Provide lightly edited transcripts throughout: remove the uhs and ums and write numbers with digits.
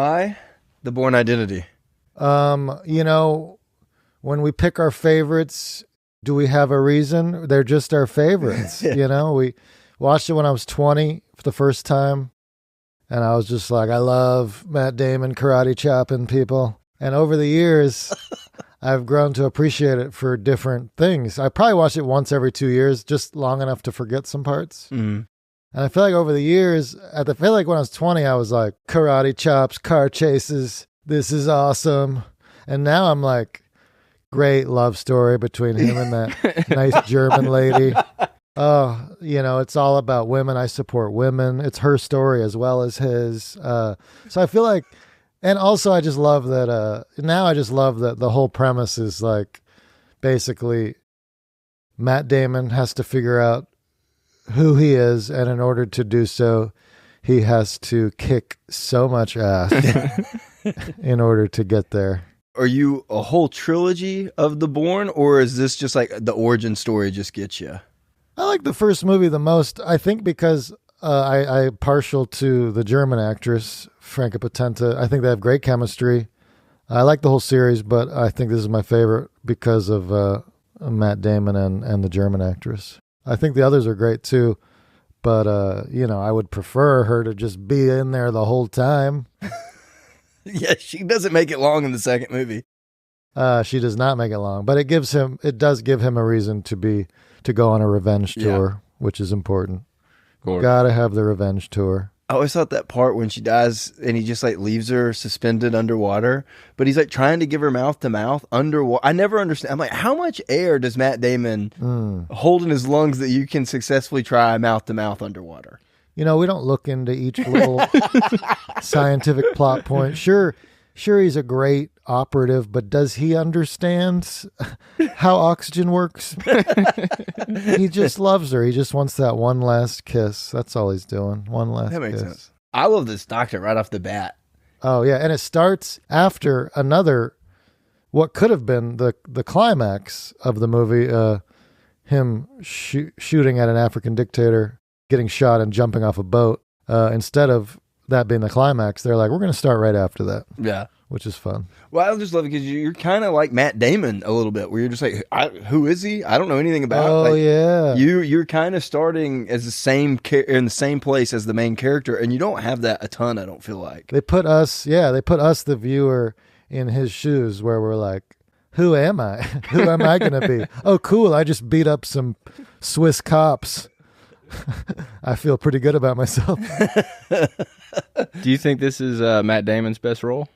why the Bourne Identity? You know, when we pick our favorites, do we have a reason? They're just our favorites. You know, we watched it when I was 20 for the first time, and I was just like, I love Matt Damon karate chopping people. And over the years, I've grown to appreciate it for different things. I probably watch it once every 2 years, just long enough to forget some parts. Mm. And I feel like over the years, I feel like when I was 20, I was like, karate chops, car chases, this is awesome. And now I'm like, great love story between him and that nice German lady. Oh, you know, it's all about women. I support women. It's her story as well as his. So I feel like, and also I just love that, now I just love that the whole premise is like, basically, Matt Damon has to figure out who he is, and in order to do so, he has to kick so much ass in order to get there. Are you a whole trilogy of the Bourne, or is this just like the origin story just gets you? I like the first movie the most, I think, because I'm partial to the German actress, Franca Potente. I think they have great chemistry. I like the whole series, but I think this is my favorite because of Matt Damon and the German actress. I think the others are great too, but, you know, I would prefer her to just be in there the whole time. Yeah, she doesn't make it long in the second movie. She does not make it long, but it does give him a reason to go on a revenge tour, which is important. Gotta have the revenge tour. I always thought that part when she dies and he just like leaves her suspended underwater, but he's like trying to give her mouth to mouth underwater. I never understand. I'm like, how much air does Matt Damon hold in his lungs that you can successfully try mouth to mouth underwater? You know, we don't look into each little scientific plot point. Sure, he's a great operative, but does he understand how oxygen works? He just loves her. He just wants that one last kiss. That's all he's doing. One last kiss. That makes sense. I love this doctor right off the bat. Oh, yeah. And it starts after another, what could have been the climax of the movie, him shooting at an African dictator, getting shot and jumping off a boat. Instead of that being the climax, they're like, we're going to start right after that. Yeah. Which is fun. Well, I just love it because you're kind of like Matt Damon a little bit, where you're just like, who is he? I don't know anything about him. Oh, like, yeah. You're kind of starting as in the same place as the main character, and you don't have that a ton, I don't feel like. They put us, the viewer, in his shoes, where we're like, who am I? Who am I going to be? Oh, cool. I just beat up some Swiss cops. I feel pretty good about myself. Do you think this is Matt Damon's best role?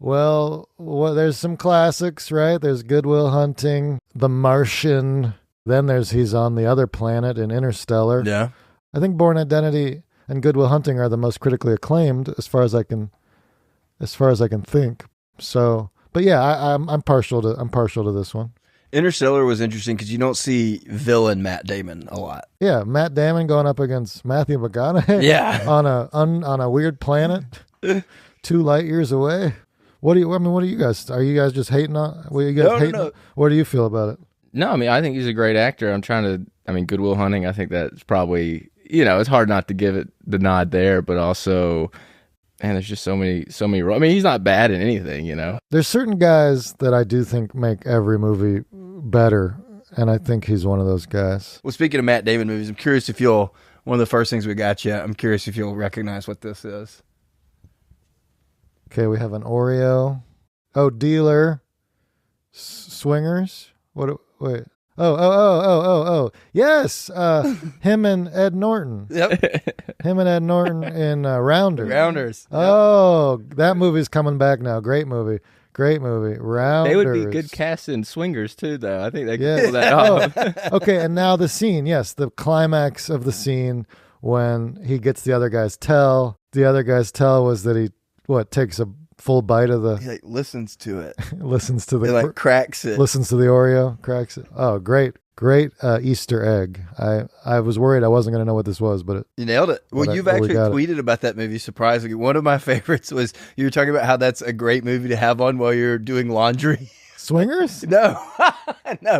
Well, there's some classics, right? There's Good Will Hunting, The Martian. Then he's on the other planet in Interstellar. Yeah. I think Bourne Identity and Good Will Hunting are the most critically acclaimed, as far as I can think. So, but yeah, I'm partial to this one. Interstellar was interesting because you don't see villain Matt Damon a lot. Yeah, Matt Damon going up against Matthew McConaughey. Yeah. on a weird planet, 2 light years away. What do you guys? Are you guys just hating on? No. What do you feel about it? No, I mean, I think he's a great actor. Good Will Hunting, I think that's probably, it's hard not to give it the nod there, but also, man, there's just so many roles. I mean, he's not bad in anything, There's certain guys that I do think make every movie better, and I think he's one of those guys. Well, speaking of Matt Damon movies, I'm curious if one of the first things we got you, I'm curious if you'll recognize what this is. Okay, we have an Oreo. Oh, Dealer. Swingers. Wait. Oh. Yes. Him and Ed Norton. Yep. Him and Ed Norton in Rounders. Rounders. Oh, that movie's coming back now. Great movie. Rounders. They would be good cast in Swingers too, though. I think they could pull that off. Okay, and now the scene. Yes, the climax of the scene when he gets the other guy's tell. The other guy's tell was that he takes a full bite of the... He listens to it. Listens to the... He cracks it. Listens to the Oreo, cracks it. Oh, great Easter egg. I was worried I wasn't going to know what this was, but... You nailed it. Well, you've actually tweeted about that movie, surprisingly. One of my favorites was you were talking about how that's a great movie to have on while you're doing laundry. Swingers? No,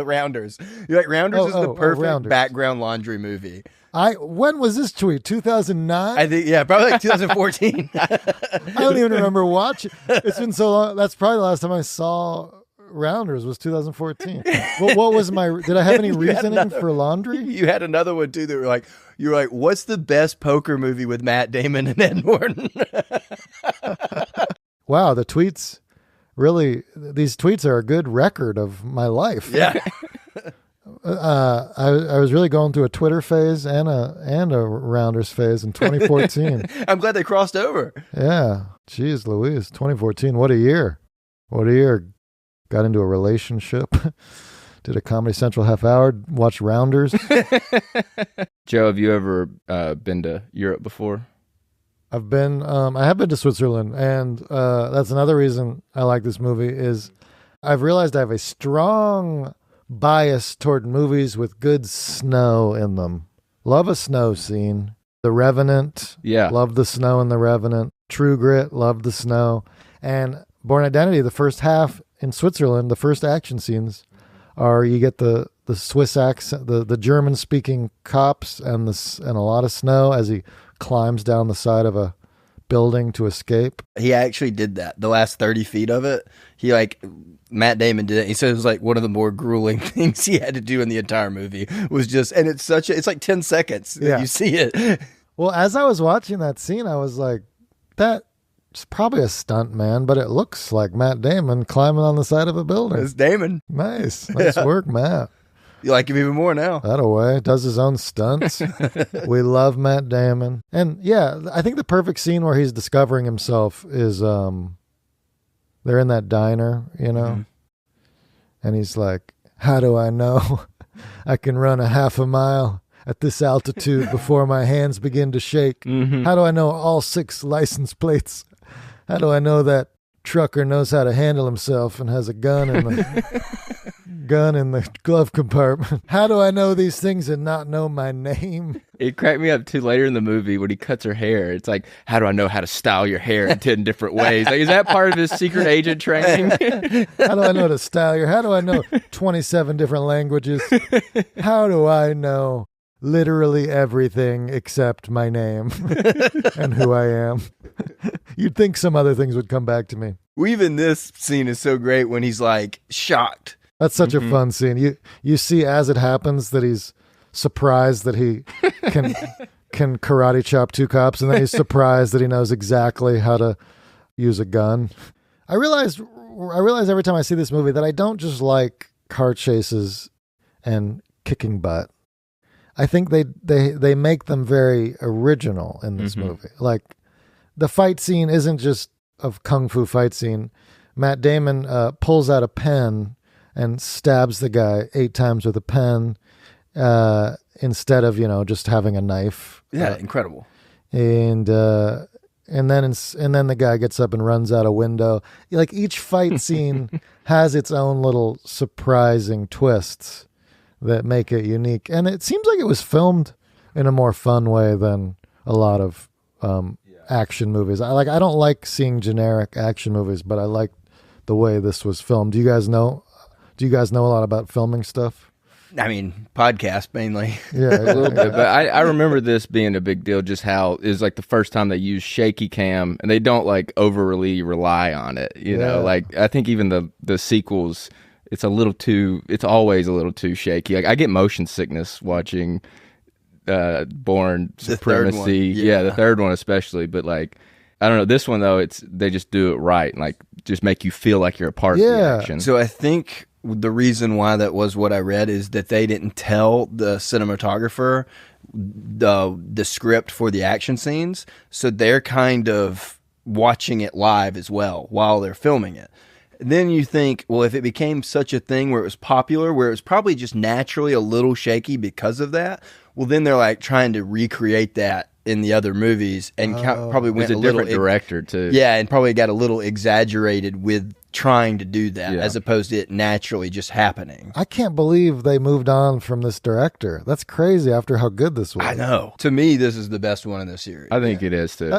Rounders. You're like, Rounders is the perfect Rounders. background laundry movie. When was this tweet? 2009? I think, yeah, probably like 2014. I don't even remember watching. It's been so long. That's probably the last time I saw Rounders was 2014. What was did I have any reasoning for laundry? You had another one too that were like, you were like, what's the best poker movie with Matt Damon and Ed Norton? Wow, the tweets, really, these tweets are a good record of my life. Yeah. I was really going through a Twitter phase and a Rounders phase in 2014. I'm glad they crossed over. Yeah. Jeez Louise, 2014. What a year. What a year. Got into a relationship. Did a Comedy Central half hour. Watched Rounders. Joe, have you ever been to Europe before? I have been to Switzerland, and that's another reason I like this movie is I've realized I have a strong bias toward movies with good snow in them. Love a snow scene. The Revenant. Yeah. Love the snow in The Revenant. True Grit. Love the snow. And Bourne Identity, the first half in Switzerland, the first action scenes are you get the Swiss accent, the German speaking cops and a lot of snow as he climbs down the side of a building to escape. He actually did that. The last 30 feet of it, Matt Damon did it. He said it was like one of the more grueling things he had to do in the entire movie was just, and it's like 10 seconds that you see it. Well, as I was watching that scene, I was like, that's probably a stunt man, but it looks like Matt Damon climbing on the side of a building. It's Damon. Nice work, Matt. You like him even more now. That away. Does his own stunts. We love Matt Damon. And yeah, I think the perfect scene where he's discovering himself is they're in that diner, and he's like, how do I know I can run a half a mile at this altitude before my hands begin to shake? Mm-hmm. How do I know all 6 license plates? How do I know that trucker knows how to handle himself and has a gun in the glove compartment? How do I know these things and not know my name? It cracked me up too later in the movie when he cuts her hair. It's like, how do I know how to style your hair in 10 different ways? Like, is that part of his secret agent training? How do I know to style your? How do I know 27 different languages? How do I know literally everything except my name and who I am? You'd think some other things would come back to me. Even this scene is so great when he's like shocked. That's such a fun scene. You see as it happens that he's surprised that he can karate chop 2 cops, and then he's surprised that he knows exactly how to use a gun. I realize every time I see this movie that I don't just like car chases and kicking butt. I think they make them very original in this movie. Like the fight scene isn't just a kung fu fight scene. Matt Damon pulls out a pen and stabs the guy 8 times with a pen instead of just having a knife. Yeah, incredible. And then the guy gets up and runs out a window. Like each fight scene has its own little surprising twists that make it unique. And it seems like it was filmed in a more fun way than a lot of action movies. I don't like seeing generic action movies, but I like the way this was filmed. Do you guys know a lot about filming stuff? I mean, podcast mainly. Yeah, a little bit. But I remember this being a big deal, just how it was like the first time they used shaky cam, and they don't like overly rely on it. Like I think even the sequels, it's always a little too shaky. Like I get motion sickness watching Bourne Supremacy. The third one especially. But like, I don't know, this one though, they just do it right, and like just make you feel like you're a part of the action. So I think the reason why that was what I read is that they didn't tell the cinematographer the script for the action scenes, so they're kind of watching it live as well while they're filming it. Then you think, well, if it became such a thing where it was popular, where it was probably just naturally a little shaky because of that, well, then they're like trying to recreate that in the other movies and probably went a different director too. Yeah, and probably got a little exaggerated with trying to do that as opposed to it naturally just happening. I can't believe they moved on from this director. That's crazy after how good this was. I know. To me, this is the best one in the series. I think it is too.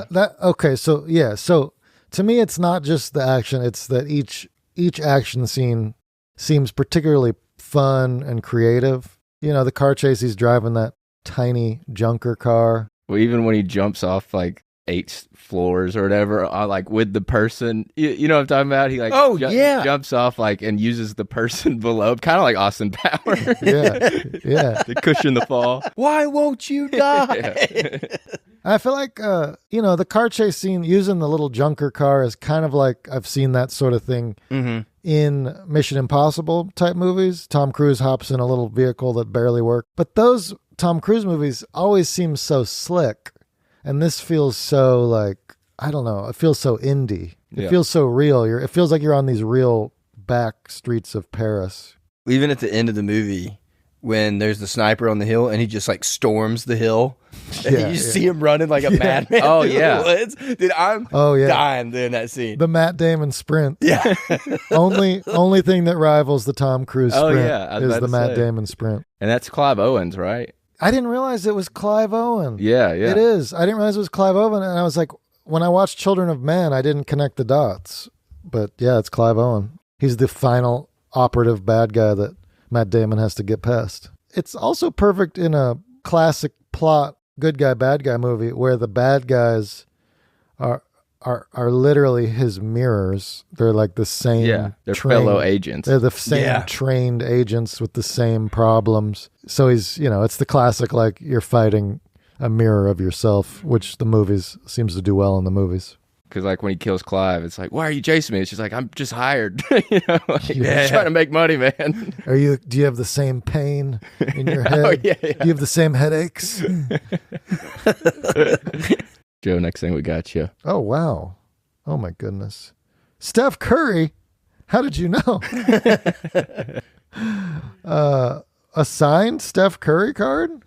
Okay, so to me, it's not just the action; it's that each action scene seems particularly fun and creative. The car chase, he's driving that tiny junker car. Well, even when he jumps off like 8 floors or whatever, like with the person, you know what I'm talking about? He like jumps off like and uses the person below, kind of like Austin Powers. Yeah. To cushion the fall. Why won't you die? Yeah. I feel like, the car chase scene using the little junker car is kind of like I've seen that sort of thing in Mission Impossible type movies. Tom Cruise hops in a little vehicle that barely works. But those Tom Cruise movies always seem so slick. And this feels so like, I don't know, it feels so indie. It feels so real. It feels like you're on these real back streets of Paris. Even at the end of the movie, when there's the sniper on the hill and he just like storms the hill, and you see him running like a madman. Oh, through yeah. the woods. Dude, I'm dying in that scene. The Matt Damon sprint. Yeah. only thing that rivals the Tom Cruise sprint is the Matt Damon sprint. And that's Clive Owens, right? I didn't realize it was Clive Owen. Yeah. It is. I didn't realize it was Clive Owen. And I was like, when I watched Children of Men, I didn't connect the dots. But yeah, it's Clive Owen. He's the final operative bad guy that Matt Damon has to get past. It's also perfect in a classic plot, good guy, bad guy movie where the bad guys are literally his mirrors. They're like the same. Yeah, they're fellow agents. They're the same trained agents with the same problems. So he's, it's the classic, like you're fighting a mirror of yourself, which the movies seems to do well in the movies. Because like when he kills Clive, it's like, why are you chasing me? It's just like, I'm just hired. I'm trying to make money, man. Do you have the same pain in your head? Do you have the same headaches? Joe, next thing we got you. Oh, wow. Oh, my goodness. Steph Curry? How did you know? A signed Steph Curry card?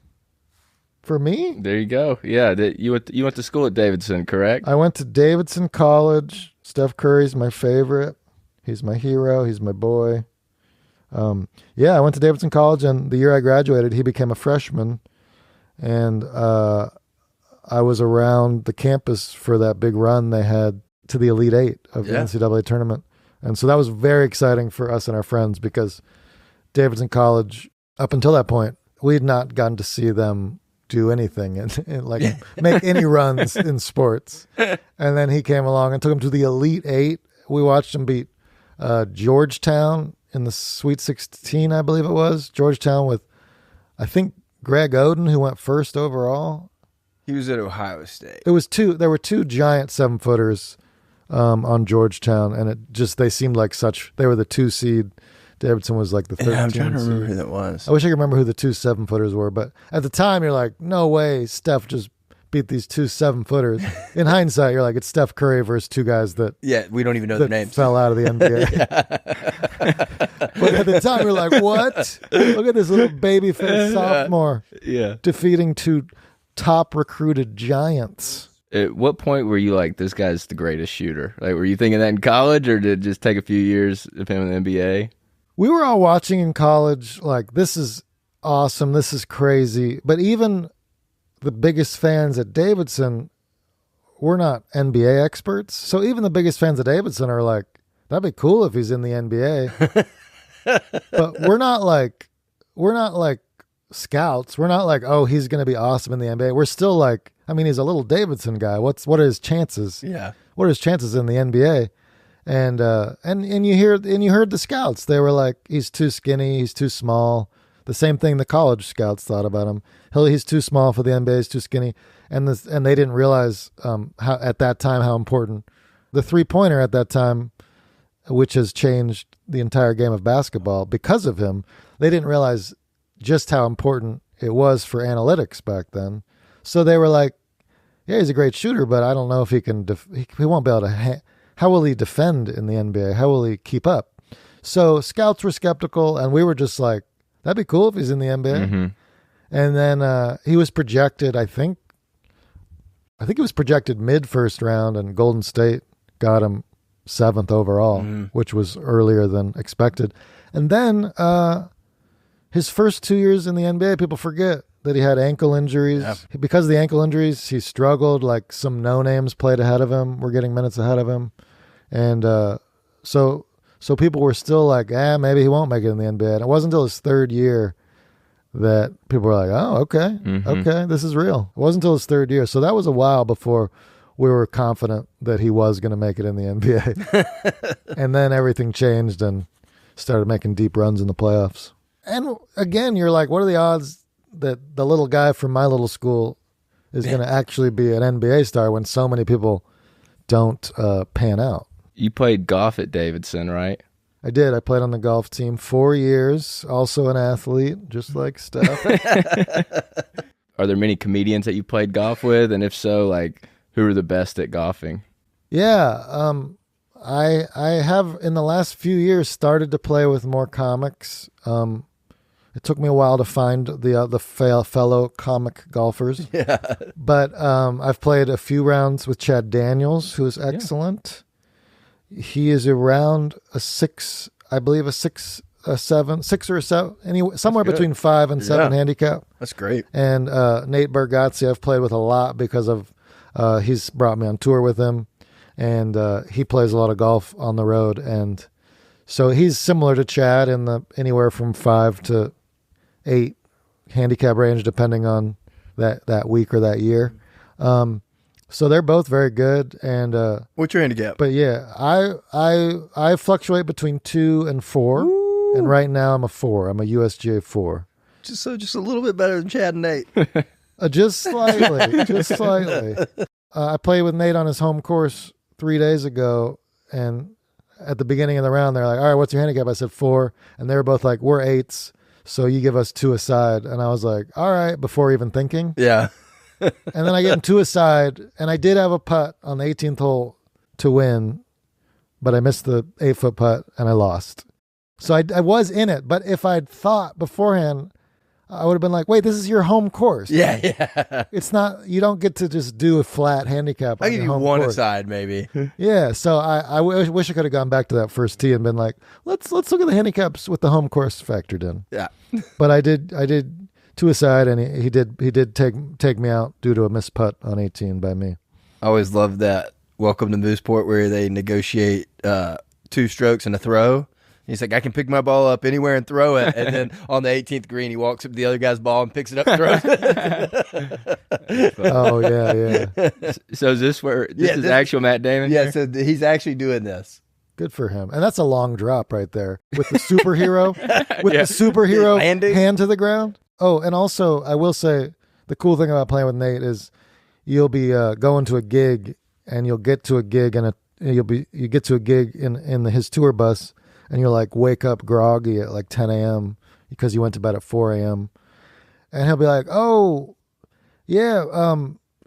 For me? There you go. Yeah, you went to school at Davidson, correct? I went to Davidson College. Steph Curry's my favorite. He's my hero. He's my boy. I went to Davidson College, and the year I graduated, he became a freshman. And I was around the campus for that big run they had to the Elite Eight of the NCAA tournament. And so that was very exciting for us and our friends because Davidson College, up until that point, we had not gotten to see them do anything and make any runs in sports. And then he came along and took him to the Elite Eight. We watched him beat Georgetown in the Sweet 16, I believe it was. Georgetown with, I think, Greg Oden, who went first overall. He was at Ohio State. There were two giant 7-footers on Georgetown, and they seemed like they were the 2 seed. Davidson was like the 13th. Yeah, I'm trying to remember who that was. I wish I could remember who the 2 7-footers were, but at the time you're like, no way Steph just beat these 2 7-footers. In hindsight, you're like, it's Steph Curry versus 2 guys that we don't even know their names. Fell out of the NBA. But at the time you're like, what? Look at this little baby face sophomore defeating 2 top recruited giants. At what point were you like, this guy's the greatest shooter? Like, were you thinking that in college, or did it just take a few years of him in the NBA? We were all watching in college, like, this is awesome, this is crazy. But even the biggest fans at Davidson, we're not NBA experts. So even the biggest fans at Davidson are like, that'd be cool if he's in the NBA. But we're not like scouts. We're not like, oh, he's going to be awesome in the NBA. We're still like, I mean, he's a little Davidson guy. What are his chances? Yeah. What are his chances in the NBA? And you heard the scouts. They were like, he's too skinny, he's too small. The same thing the college scouts thought about him. He's too small for the NBA, he's too skinny. And they didn't realize how at that time how important the 3-pointer at that time, which has changed the entire game of basketball because of him. They didn't realize just how important it was for analytics back then. So they were like, yeah, he's a great shooter, but I don't know if he can. He won't be able to. How will he defend in the NBA? How will he keep up? So scouts were skeptical, and we were just like, that'd be cool if he's in the NBA. Mm-hmm. And then he was projected, I think he was projected mid-first round, and Golden State got him 7th overall, which was earlier than expected. And then his first 2 years in the NBA, people forget that he had ankle injuries. Yep. Because of the ankle injuries, he struggled. Like, some no-names played ahead of him, were getting minutes ahead of him. And so people were still like, maybe he won't make it in the NBA. And it wasn't until his 3rd year that people were like, oh, okay, okay, this is real. It wasn't until his third year. So that was a while before we were confident that he was going to make it in the NBA. And then everything changed and started making deep runs in the playoffs. And again, you're like, what are the odds that the little guy from my little school is going to actually be an NBA star when so many people don't pan out? You played golf at Davidson, right? I did. I played on the golf team 4 years, also an athlete, just like Steph. Are there many comedians that you played golf with? And if so, like, who are the best at golfing? Yeah. I have, in the last few years, started to play with more comics. It took me a while to find the fellow comic golfers. Yeah. But I've played a few rounds with Chad Daniels, who is excellent. He is around a 6, I believe a 6 or a 7, anyway, somewhere between 5 and 7 handicap. That's great. And Nate Bargatze I've played with a lot because of he's brought me on tour with him, and he plays a lot of golf on the road, and so he's similar to Chad in the anywhere from 5 to 8 handicap range, depending on that week or that year. So they're both very good. And what's your handicap? But yeah, I fluctuate between 2 and 4. Ooh. And right now I'm a 4. I'm a USGA 4. Just a little bit better than Chad and Nate. Just slightly, just slightly. I played with Nate on his home course 3 days ago, and at the beginning of the round, they're like, all right, what's your handicap? I said 4, and they were both like, we're 8s, so you give us 2 aside. And I was like, all right, before even thinking. Yeah. And then I get him 2 aside, and I did have a putt on the 18th hole to win, but I missed the 8-foot putt, and I lost. So I was in it, but if I'd thought beforehand, I would have been like, wait, this is your home course. Yeah. It's not, you don't get to just do a flat handicap. I give you one aside, maybe. Yeah. So I wish I could have gone back to that first tee and been like, let's look at the handicaps with the home course factored in. Yeah. But I did 2 aside, and he did take me out due to a missed putt on 18 by me. I always loved that Welcome to Mooseport where they negotiate 2 strokes and a throw. He's like, I can pick my ball up anywhere and throw it. And then on the 18th green, he walks up to the other guy's ball and picks it up and throws it. Oh, yeah. So is this this is actual Matt Damon? Yeah, so he's actually doing this. Good for him. And that's a long drop right there with the superhero, the superhero hand to the ground. Oh, and also, I will say, the cool thing about playing with Nate is you'll be going to a gig, and you'll get to a gig, and you get to a gig in his tour bus, and you're like, wake up groggy at like 10 a.m. because you went to bed at 4 a.m. And he'll be like, oh, yeah,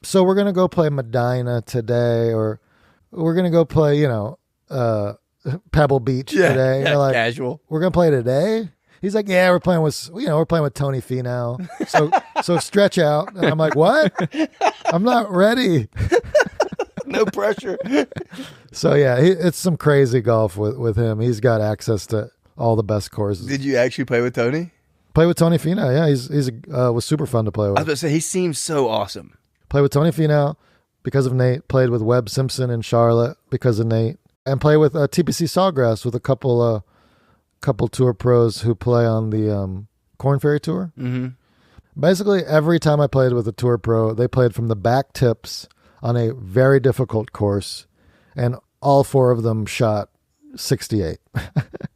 so we're going to go play Medina today, or we're going to go play, Pebble Beach today. Yeah, like, casual. We're going to play today? He's like, yeah, we're playing with Tony Finau. So stretch out. And I'm like, what? I'm not ready. No pressure. So yeah, it's some crazy golf with him. He's got access to all the best courses. Did you actually play with Tony? Play with Tony Finau. Yeah, he's was super fun to play with. I was about to say, he seems so awesome. Play with Tony Finau because of Nate. Played with Webb Simpson in Charlotte because of Nate, and play with TPC Sawgrass with a couple tour pros who play on the Corn Ferry Tour. Mm-hmm. Basically, every time I played with a tour pro, they played from the back tips on a very difficult course, and all 4 of them shot 68.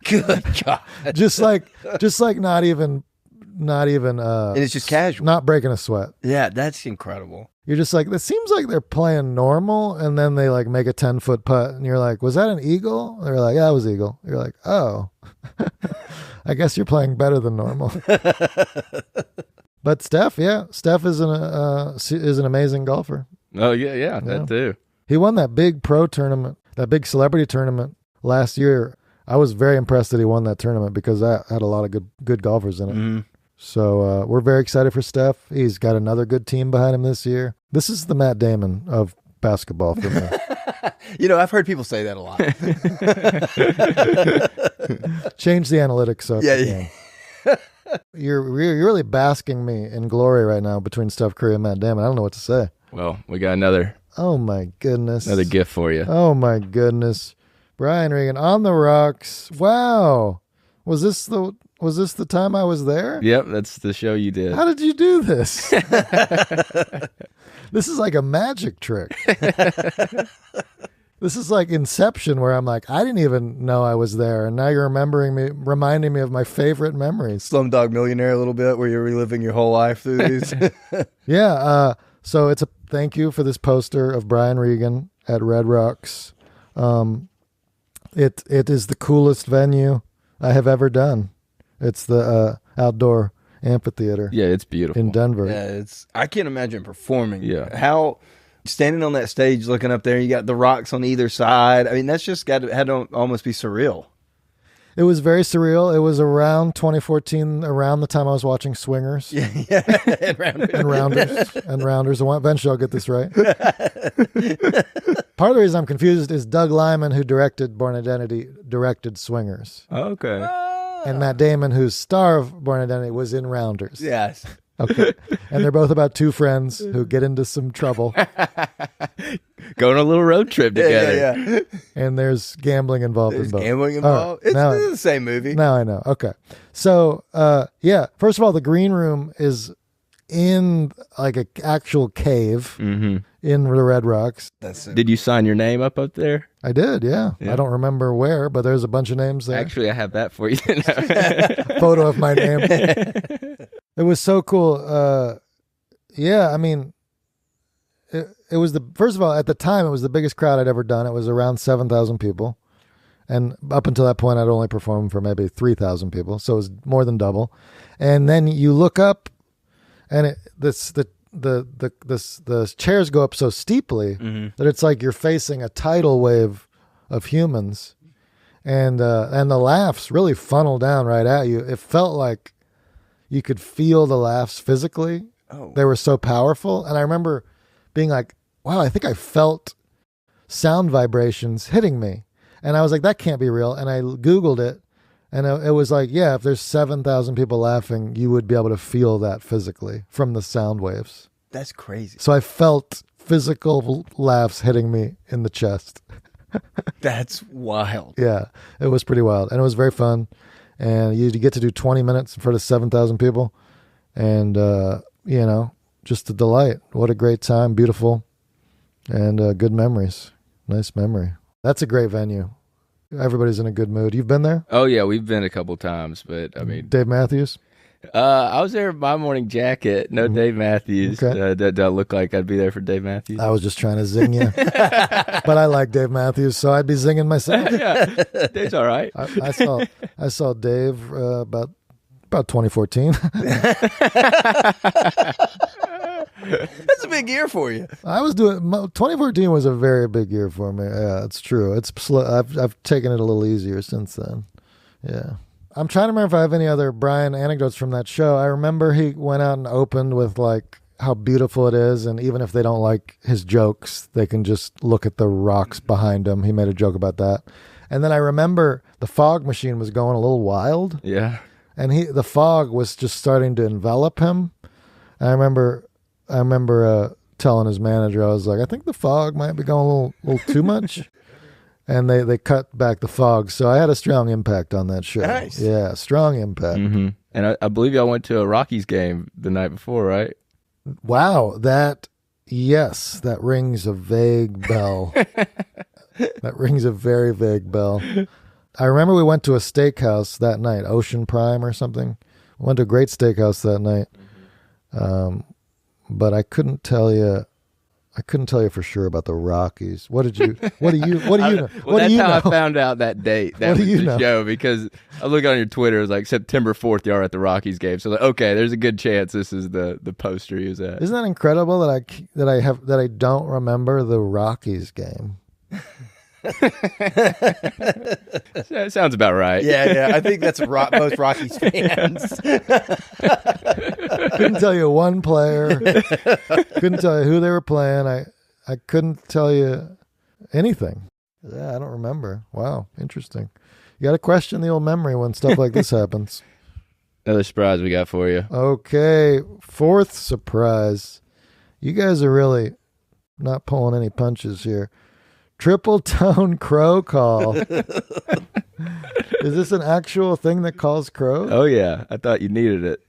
Good God. just like not even and it's just casual. Not breaking a sweat. Yeah, that's incredible. You're just like, it seems like they're playing normal, and then they like make a 10-foot putt, and you're like, was that an eagle? They're like, yeah, it was eagle. You're like, oh, I guess you're playing better than normal. But Steph is an amazing golfer. Oh yeah, that too. He won that big pro tournament, that big celebrity tournament last year. I was very impressed that he won that tournament because that had a lot of good golfers in it. Mm-hmm. So we're very excited for Steph. He's got another good team behind him this year. This is the Matt Damon of basketball for me. I've heard people say that a lot. Change the analytics up. Yeah. You're really basking me in glory right now between Steph Curry and Matt Damon. I don't know what to say. Well, we got another. Oh my goodness. Another gift for you. Oh my goodness. Brian Regan on the rocks. Wow. Was this Was this the time I was there? Yep, that's the show you did. How did you do this? This is like a magic trick. This is like Inception, where I'm like, I didn't even know I was there, and now you're reminding me of my favorite memories. Slumdog Millionaire a little bit, where you're reliving your whole life through these. Yeah. So it's a thank you for this poster of Brian Regan at Red Rocks. It is the coolest venue I have ever done. It's the outdoor amphitheater. Yeah, it's beautiful in Denver. Yeah, I can't imagine performing. Yeah. How standing on that stage, looking up there, you got the rocks on either side. I mean, that's just had to almost be surreal. It was very surreal. It was around 2014, around the time I was watching Swingers. Yeah, and Rounders. Eventually I'll get this right. Part of the reason I'm confused is Doug Liman, who directed Bourne Identity, directed Swingers. Okay. And Matt Damon, who's star of Bourne Identity, was in Rounders. Yes. Okay. And they're both about two friends who get into some trouble. Go on a little road trip together. Yeah. And there's gambling involved There's in both. gambling involved. It's the same movie. Now I know. Okay. So, first of all, the green room is in like an actual cave in the Red Rocks. Did you sign your name up there? I did, yeah. I don't remember where, but there's a bunch of names there. Actually, I have that for you. Photo of my name. It was so cool. I mean, it was first of all, at the time, it was the biggest crowd I'd ever done. It was around 7,000 people. And up until that point, I'd only performed for maybe 3,000 people. So it was more than double. And then you look up and the chairs go up so steeply that it's like you're facing a tidal wave of humans. And the laughs really funnel down right at you. It felt like you could feel the laughs physically. Oh. They were so powerful. And I remember being like, wow, I think I felt sound vibrations hitting me. And I was like, that can't be real. And I Googled it. And it was like, yeah, if there's 7,000 people laughing, you would be able to feel that physically from the sound waves. That's crazy. So I felt physical laughs hitting me in the chest. That's wild. Yeah, it was pretty wild. And it was very fun. And you get to do 20 minutes in front of 7,000 people. And, just a delight. What a great time. Beautiful. And good memories. Nice memory. That's a great venue. Everybody's in a good mood. You've been there? Oh, yeah, we've been a couple times, but I mean... Dave Matthews? I was there in my morning jacket. No Dave Matthews. Okay. That don't look like I'd be there for Dave Matthews. I was just trying to zing you. But I like Dave Matthews, so I'd be zinging myself. Yeah, Dave's all right. I saw Dave about 2014. That's a big year for you. 2014 was a very big year for me. Yeah, it's true. It's slow. I've taken it a little easier since then. Yeah. I'm trying to remember if I have any other Brian anecdotes from that show. I remember he went out and opened with like how beautiful it is, and even if they don't like his jokes, they can just look at the rocks behind him. He made a joke about that. And then I remember the fog machine was going a little wild. Yeah. And the fog was just starting to envelop him. And I remember telling his manager, I was like, I think the fog might be going a little too much. And they cut back the fog. So I had a strong impact on that show. Nice. Yeah, strong impact. Mm-hmm. And I believe y'all went to a Rockies game the night before, right? Wow, that rings a vague bell. That rings a very vague bell. I remember we went to a steakhouse that night, Ocean Prime or something. We went to a great steakhouse that night. But I couldn't tell you for sure about the Rockies. What do you know? Well, that's how I found out that date. That was the know? show, because I looked on your Twitter. It was like September 4th, y'all are at the Rockies game. So like, okay, there's a good chance this is the poster he was at. Isn't that incredible that I don't remember the Rockies game? That sounds about right. Yeah. I think that's most Rockies fans. Couldn't tell you one player. Couldn't tell you who they were playing. I couldn't tell you anything. Yeah, I don't remember. Wow, interesting. You got to question the old memory when stuff like this happens. Another surprise we got for you. Okay, fourth surprise. You guys are really not pulling any punches here. Triple tone crow call. Is this an actual thing that calls crows? Oh yeah, I thought you needed it.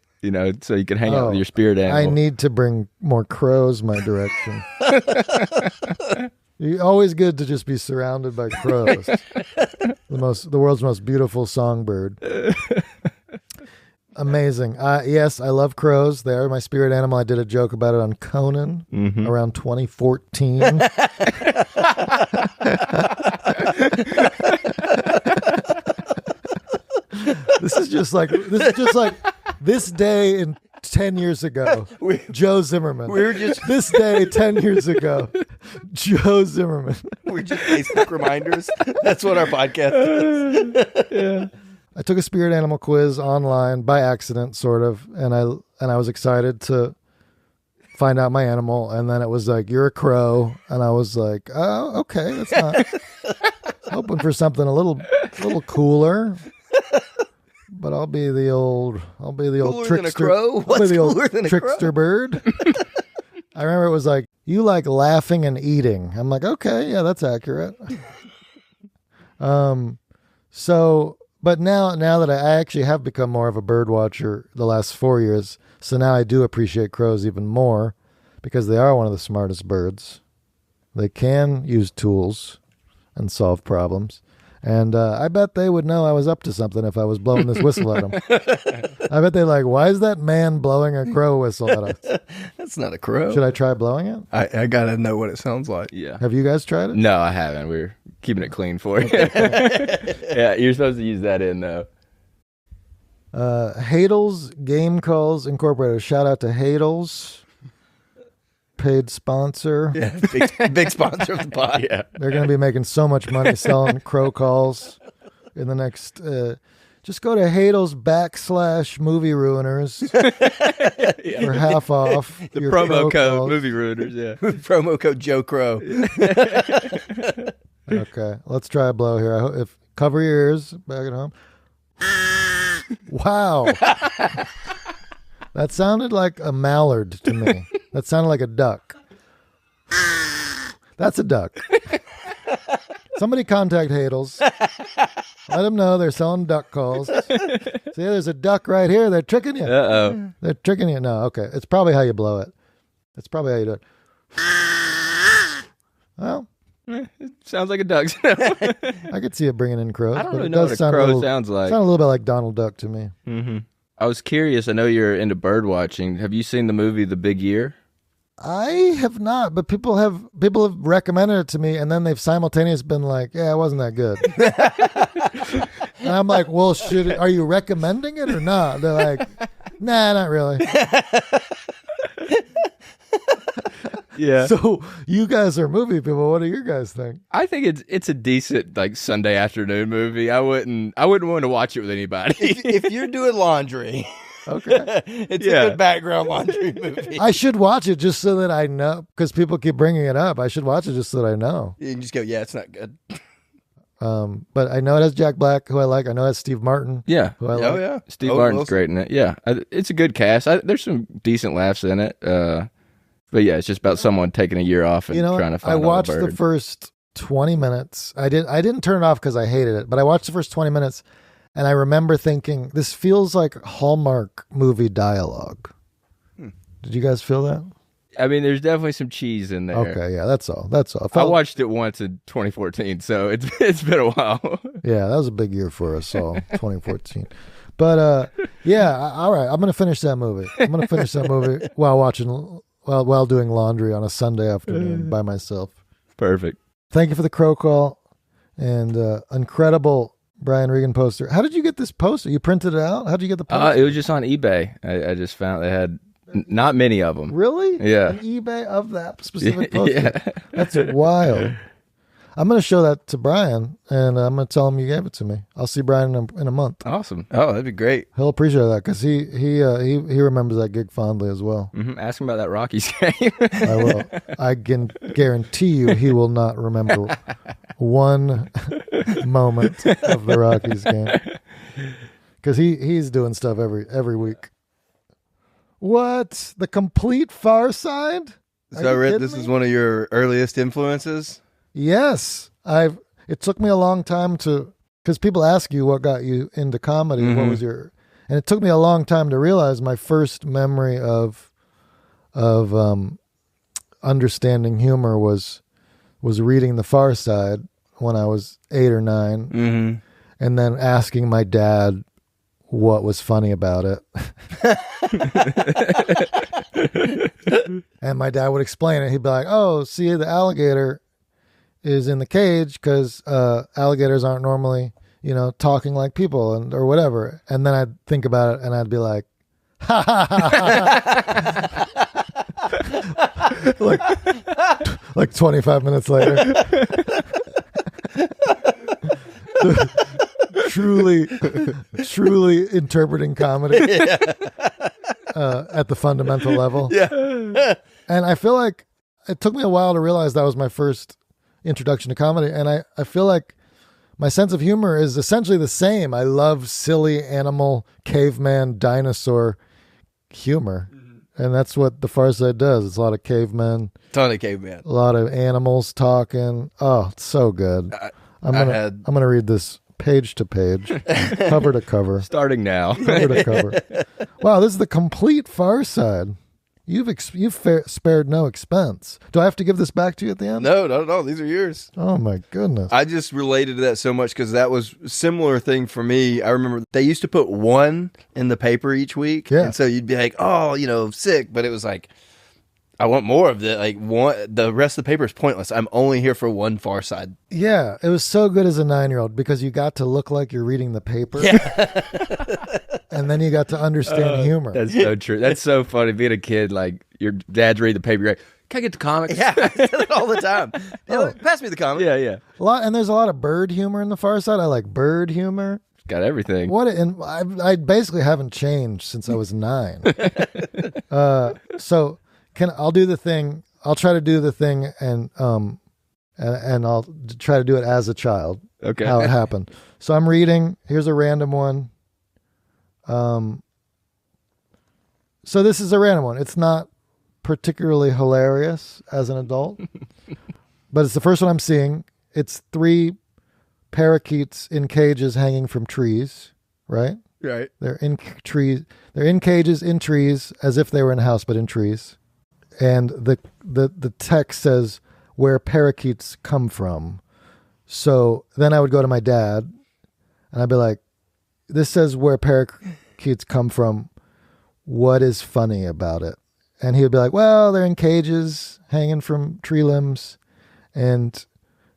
So you could hang out with your spirit animal. I need to bring more crows my direction. Always good to just be surrounded by crows. The world's most beautiful songbird. Amazing. Yes, I love crows. They are my spirit animal. I did a joke about it on Conan around 2014. This is just like this day in 10 years ago. Joe Zimmerman. We were just this day 10 years ago. Joe Zimmerman. We're just Facebook reminders. That's what our podcast is. Yeah. I took a spirit animal quiz online by accident, sort of, and I was excited to find out my animal, and then it was like, you're a crow, and I was like, oh, okay, that's not hoping for something a little cooler. But I'll be the old Cooler trickster. than a crow? I'll be What's the old cooler than a trickster crow? bird. I remember it was like, you like laughing and eating. I'm like, okay, yeah, that's accurate. But now that I actually have become more of a bird watcher the last 4 years, so now I do appreciate crows even more because they are one of the smartest birds. They can use tools and solve problems. And I bet they would know I was up to something if I was blowing this whistle at them. I bet they're like, why is that man blowing a crow whistle at us? That's not a crow. Should I try blowing it? I gotta know what it sounds like. Yeah. Have you guys tried it? No, I haven't. We're keeping it clean for you. Yeah, you're supposed to use that in though. Hadel's Game Calls Incorporated. Shout out to Hadel's. Paid sponsor. Yeah, big sponsor of the pod. Yeah. They're going to be making so much money selling crow calls in the next. Just go to Hadel's / movie ruiners for half off. The your promo crow code calls. movie ruiners, yeah. Promo code Joe Crow. Okay, let's try a blow here. Cover your ears back at home. Wow. That sounded like a mallard to me. That sounded like a duck. That's a duck. Somebody contact Hadel's. Let them know they're selling duck calls. See, there's a duck right here. They're tricking you. Uh-oh. They're tricking you. No, okay. It's probably how you blow it. It's probably how you do it. Well, Sounds like a duck. I could see it bringing in crows. I don't but really it know does what a sound crow little, sounds like. Sound a little bit like Donald Duck to me. Mm-hmm. I was curious. I know you're into bird watching. Have you seen the movie The Big Year? I have not, but people have recommended it to me, and then they've simultaneously been like, "Yeah, it wasn't that good." And I'm like, "Well, are you recommending it or not?" They're like, "Nah, not really." Yeah. So you guys are movie people. What do you guys think? I think it's a decent like Sunday afternoon movie. I wouldn't want to watch it with anybody. If you're doing laundry, Okay, it's Yeah. a good background laundry movie. I should watch it just so that I know, because people keep bringing it up. I should watch it just so that I know. You can just go, yeah, it's not good. But I know it has Jack Black, who I like. I know it has Steve Martin, Yeah. who I like. Oh yeah, Steve Owen Martin's Wilson. great in it. Yeah. It's a good cast. There's some decent laughs in it. But yeah, it's just about someone taking a year off and You know, trying to find I a watched bird. the first 20 minutes. I didn't turn it off because I hated it, but I watched the first 20 minutes, and I remember thinking, this feels like Hallmark movie dialogue. Did you guys feel that? I mean, there's definitely some cheese in there. Okay, yeah, that's all. That's all. I watched it once in 2014, so it's been a while. Yeah, that was a big year for us all, 2014. But yeah, all right. I'm gonna finish that movie. I'm gonna finish that movie while doing laundry on a Sunday afternoon by myself. Perfect. Thank you for the crow call and incredible Brian Regan poster. How did you get this poster? You printed it out? How did you get the poster? It was just on eBay. I just found they had not many of them. Really? Yeah. An eBay of that specific poster? Yeah. That's wild. I'm going to show that to Brian, and I'm going to tell him you gave it to me. I'll see Brian in a month. Awesome. Oh, that'd be great. He'll appreciate that because he remembers that gig fondly as well. Mm-hmm. Ask him about that Rockies game. I will. I can guarantee you he will not remember one moment of the Rockies game because he's doing stuff every week. What? The complete Far Side? Are So I you read kidding this me? is one of your earliest influences. Yes, it took me a long time to because people ask you what got you into comedy. Mm-hmm. What was your? And it took me a long time to realize my first memory of understanding humor was reading The Far Side when I was 8 or 9, Mm-hmm. and then asking my dad what was funny about it. And my dad would explain it. He'd be like, "Oh, see, the alligator is in the cage because alligators aren't normally, talking like people or whatever." And then I'd think about it and I'd be like, ha ha ha ha. like 25 minutes later. truly interpreting comedy at the fundamental level. Yeah. And I feel like it took me a while to realize that was my first introduction to comedy. And I feel like my sense of humor is essentially the same. I love silly animal, caveman, dinosaur humor. And that's what The Far Side does. It's a lot of cavemen. Ton of caveman. A lot of animals talking. Oh, it's so good. I'm gonna read this page to page, cover to cover. Starting now. Cover to cover. Wow, this is the complete Far Side. You've spared no expense. Do I have to give this back to you at the end? No. These are yours. Oh my goodness. I just related to that so much because that was a similar thing for me. I remember they used to put one in the paper each week. Yeah. And so you'd be like, oh, sick. But it was like, I want more of that. Like the rest of the paper is pointless. I'm only here for one Far Side. Yeah, it was so good as a 9-year-old because you got to look like you're reading the paper. Yeah. And then you got to understand humor. That's so true. That's so funny. Being a kid, like your dad's reading the paper, you're like, can I get the comics? Yeah, I do it all the time. Pass me the comic. Yeah. And there's a lot of bird humor in The Far Side. I like bird humor. Got everything. And I basically haven't changed since I was 9. So I'll do the thing. I'll try to do the thing, and I'll try to do it as a child. Okay. How it happened. So I'm reading. Here's a random one. So this is a random one. It's not particularly hilarious as an adult, but it's the first one I'm seeing. It's 3 parakeets in cages hanging from trees, right? Right. They're in trees. They're in cages in trees as if they were in a house, but in trees. And the text says where parakeets come from. So then I would go to my dad and I'd be like, this says where parakeets come from. What is funny about it? And he would be like, well, they're in cages hanging from tree limbs. And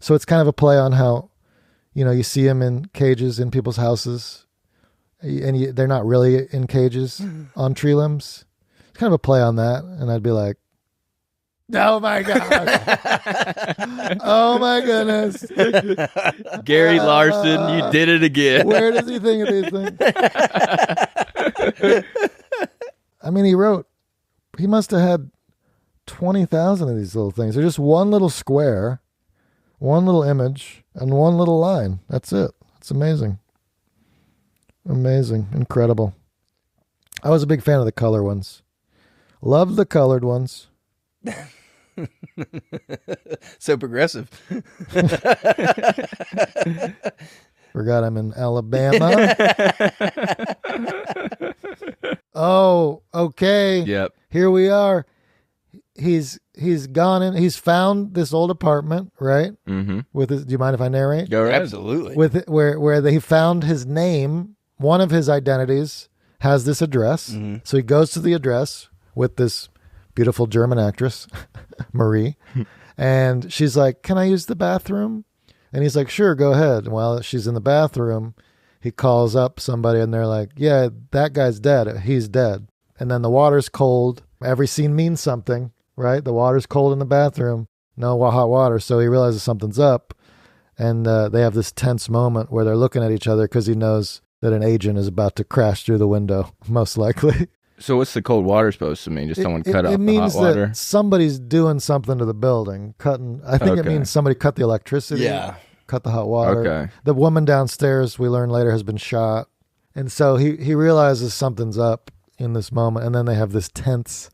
so it's kind of a play on how, you see them in cages in people's houses and they're not really in cages on tree limbs. It's kind of a play on that. And I'd be like, oh my God. Oh my goodness. Gary Larson, you did it again. Where does he think of these things? I mean, he must have had 20,000 of these little things. They're just one little square, one little image, and one little line. That's it. It's amazing. Amazing. Incredible. I was a big fan of the color ones. Loved the colored ones. So progressive. Forgot I'm in Alabama. Oh, okay. Yep. Here we are. He's gone in. He's found this old apartment, right? Mm-hmm. Do you mind if I narrate? Go ahead. Absolutely. Where he found his name. One of his identities has this address. Mm-hmm. So he goes to the address with this beautiful German actress, Marie, and she's like, "Can I use the bathroom?" And he's like, "Sure, go ahead." And while she's in the bathroom, he calls up somebody, and they're like, "Yeah, that guy's dead. He's dead." And then the water's cold. Every scene means something, right? The water's cold in the bathroom. No hot water. So he realizes something's up. And they have this tense moment where they're looking at each other because he knows that an agent is about to crash through the window, most likely. So what's the cold water supposed to mean? Just someone cut off it the means hot water? that somebody's doing something to the building. I think it means somebody cut the electricity. Yeah. Cut the hot water. Okay. The woman downstairs, we learn later, has been shot. And so he realizes something's up in this moment. And then they have this tense...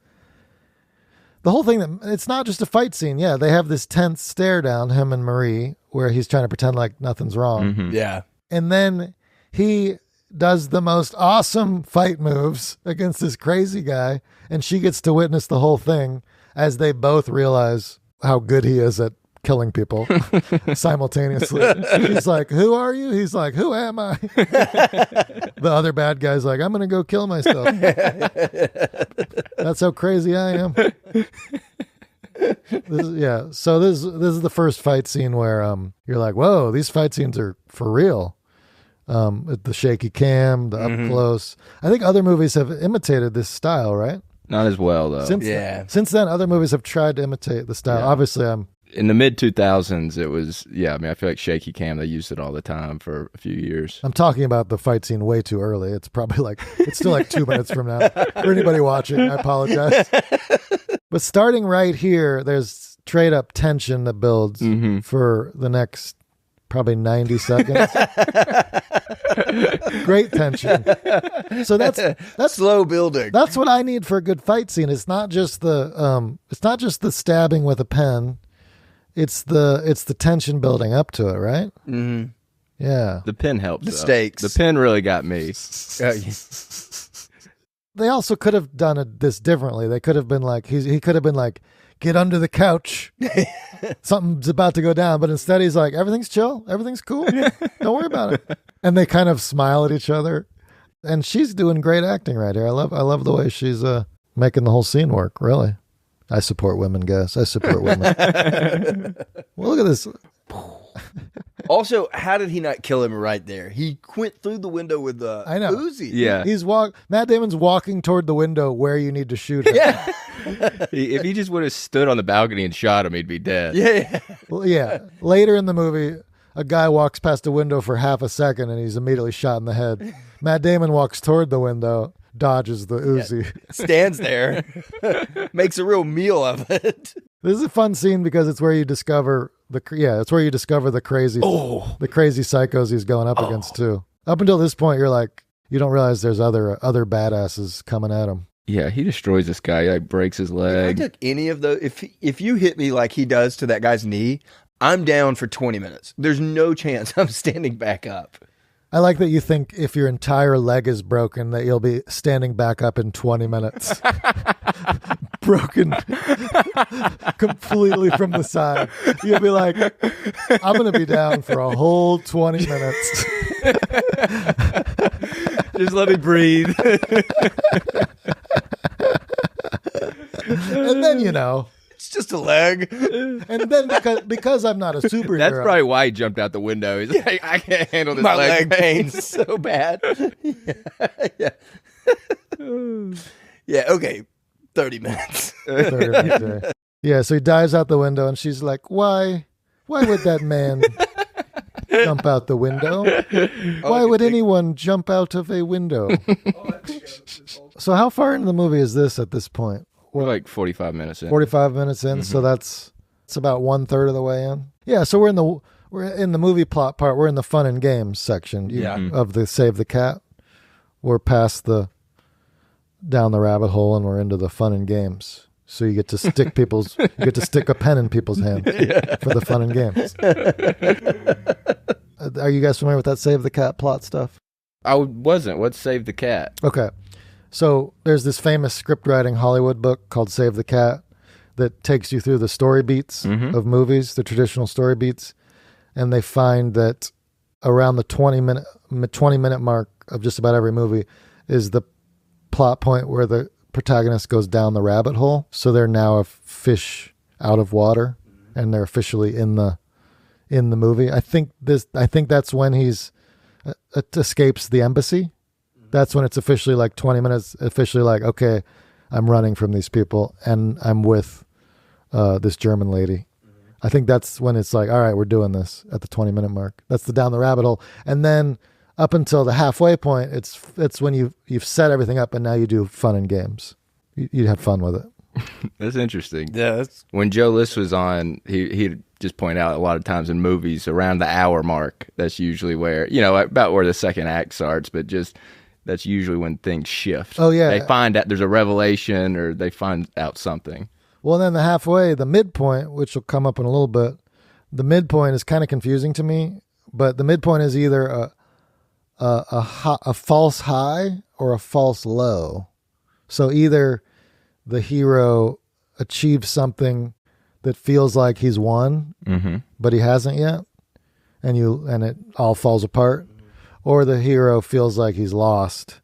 The whole thing, it's not just a fight scene. Yeah, they have this tense stare down, him and Marie, where he's trying to pretend like nothing's wrong. Mm-hmm. Yeah. And then he does the most awesome fight moves against this crazy guy, and she gets to witness the whole thing as they both realize how good he is at killing people simultaneously. She's like, "Who are you?" He's like, "Who am I?" The other bad guy's like, "I'm gonna go kill myself." That's how crazy I am. So this is the first fight scene where you're like, whoa, these fight scenes are for real. The shaky cam, the up close. I think other movies have imitated this style, right? Not as well though. Since then, other movies have tried to imitate the style. Yeah. Obviously, in the mid 2000s, it was I feel like shaky cam. They used it all the time for a few years. I'm talking about the fight scene way too early. It's probably it's still like 2 minutes from now. For anybody watching, I apologize. But starting right here, there's straight up tension that builds for the next probably 90 seconds. Great tension. So that's slow building. That's what I need for a good fight scene. It's not just the stabbing with a pen. It's the tension building up to it, right? Mm-hmm. Yeah. The pen helps. The stakes. The pen really got me. They also could have done this differently. They could have been like, he could have been like, get under the couch. Something's about to go down. But instead he's like, everything's chill. Everything's cool. Don't worry about it. And they kind of smile at each other. And she's doing great acting right here. I love the way she's making the whole scene work, really. I support women, guys. I support women. Well, look at this. Also, how did he not kill him right there? He went through the window with the Uzi. Yeah. Matt Damon's walking toward the window where you need to shoot him. Yeah. If he just would have stood on the balcony and shot him, he'd be dead. Yeah. Well, yeah. Later in the movie, a guy walks past a window for half a second and he's immediately shot in the head. Matt Damon walks toward the window, dodges the Uzi. Stands there, makes a real meal of it. This is a fun scene because it's where you discover the crazy psychos he's going up against too. Up until this point, you're like, you don't realize there's other badasses coming at him. Yeah, he destroys this guy. He like breaks his leg. If I took any of those, if you hit me like he does to that guy's knee, I'm down for 20 minutes. There's no chance I'm standing back up. I like that you think if your entire leg is broken, that you'll be standing back up in 20 minutes. Broken completely from the side. You'll be like, I'm going to be down for a whole 20 minutes. Just let me breathe. And then, it's just a leg. And then because I'm not a superhero. That's probably why he jumped out the window. He's like, I can't handle this My leg pain's so bad. Yeah. Yeah, okay. 30 minutes. 30 minutes. Yeah, so he dives out the window and she's like, why would that man jump out the window? Why would anyone jump out of a window? So how far into the movie is this at this point? We're like 45 minutes in. 45 minutes in, so it's about 1/3 of the way in. Yeah, so we're in the movie plot part. We're in the fun and games section of the Save the Cat. We're past down the rabbit hole and we're into the fun and games. So you get to stick a pen in people's hands for the fun and games. Are you guys familiar with that Save the Cat plot stuff? I wasn't. What's Save the Cat? Okay. So there's this famous script writing Hollywood book called Save the Cat that takes you through the story beats of movies, the traditional story beats. And they find that around the 20 minute mark of just about every movie is the plot point where the protagonist goes down the rabbit hole. So they're now a fish out of water and they're officially in the movie. I think that's when he's escapes the embassy. That's when it's officially like 20 minutes, officially like, okay, I'm running from these people and I'm with this German lady. I think that's when it's like, all right, we're doing this at the 20-minute mark. That's the down the rabbit hole. And then up until the halfway point, it's when you've set everything up and now you do fun and games. You have fun with it. That's interesting. Yeah. When Joe List was on, he'd just point out a lot of times in movies around the hour mark, that's usually where, about where the second act starts, but just... That's usually when things shift. Oh, yeah. They find out there's a revelation or they find out something. Well, then the midpoint, which will come up in a little bit, the midpoint is kind of confusing to me, but the midpoint is either a false high or a false low. So either the hero achieves something that feels like he's won, but he hasn't yet, and it all falls apart, or the hero feels like he's lost,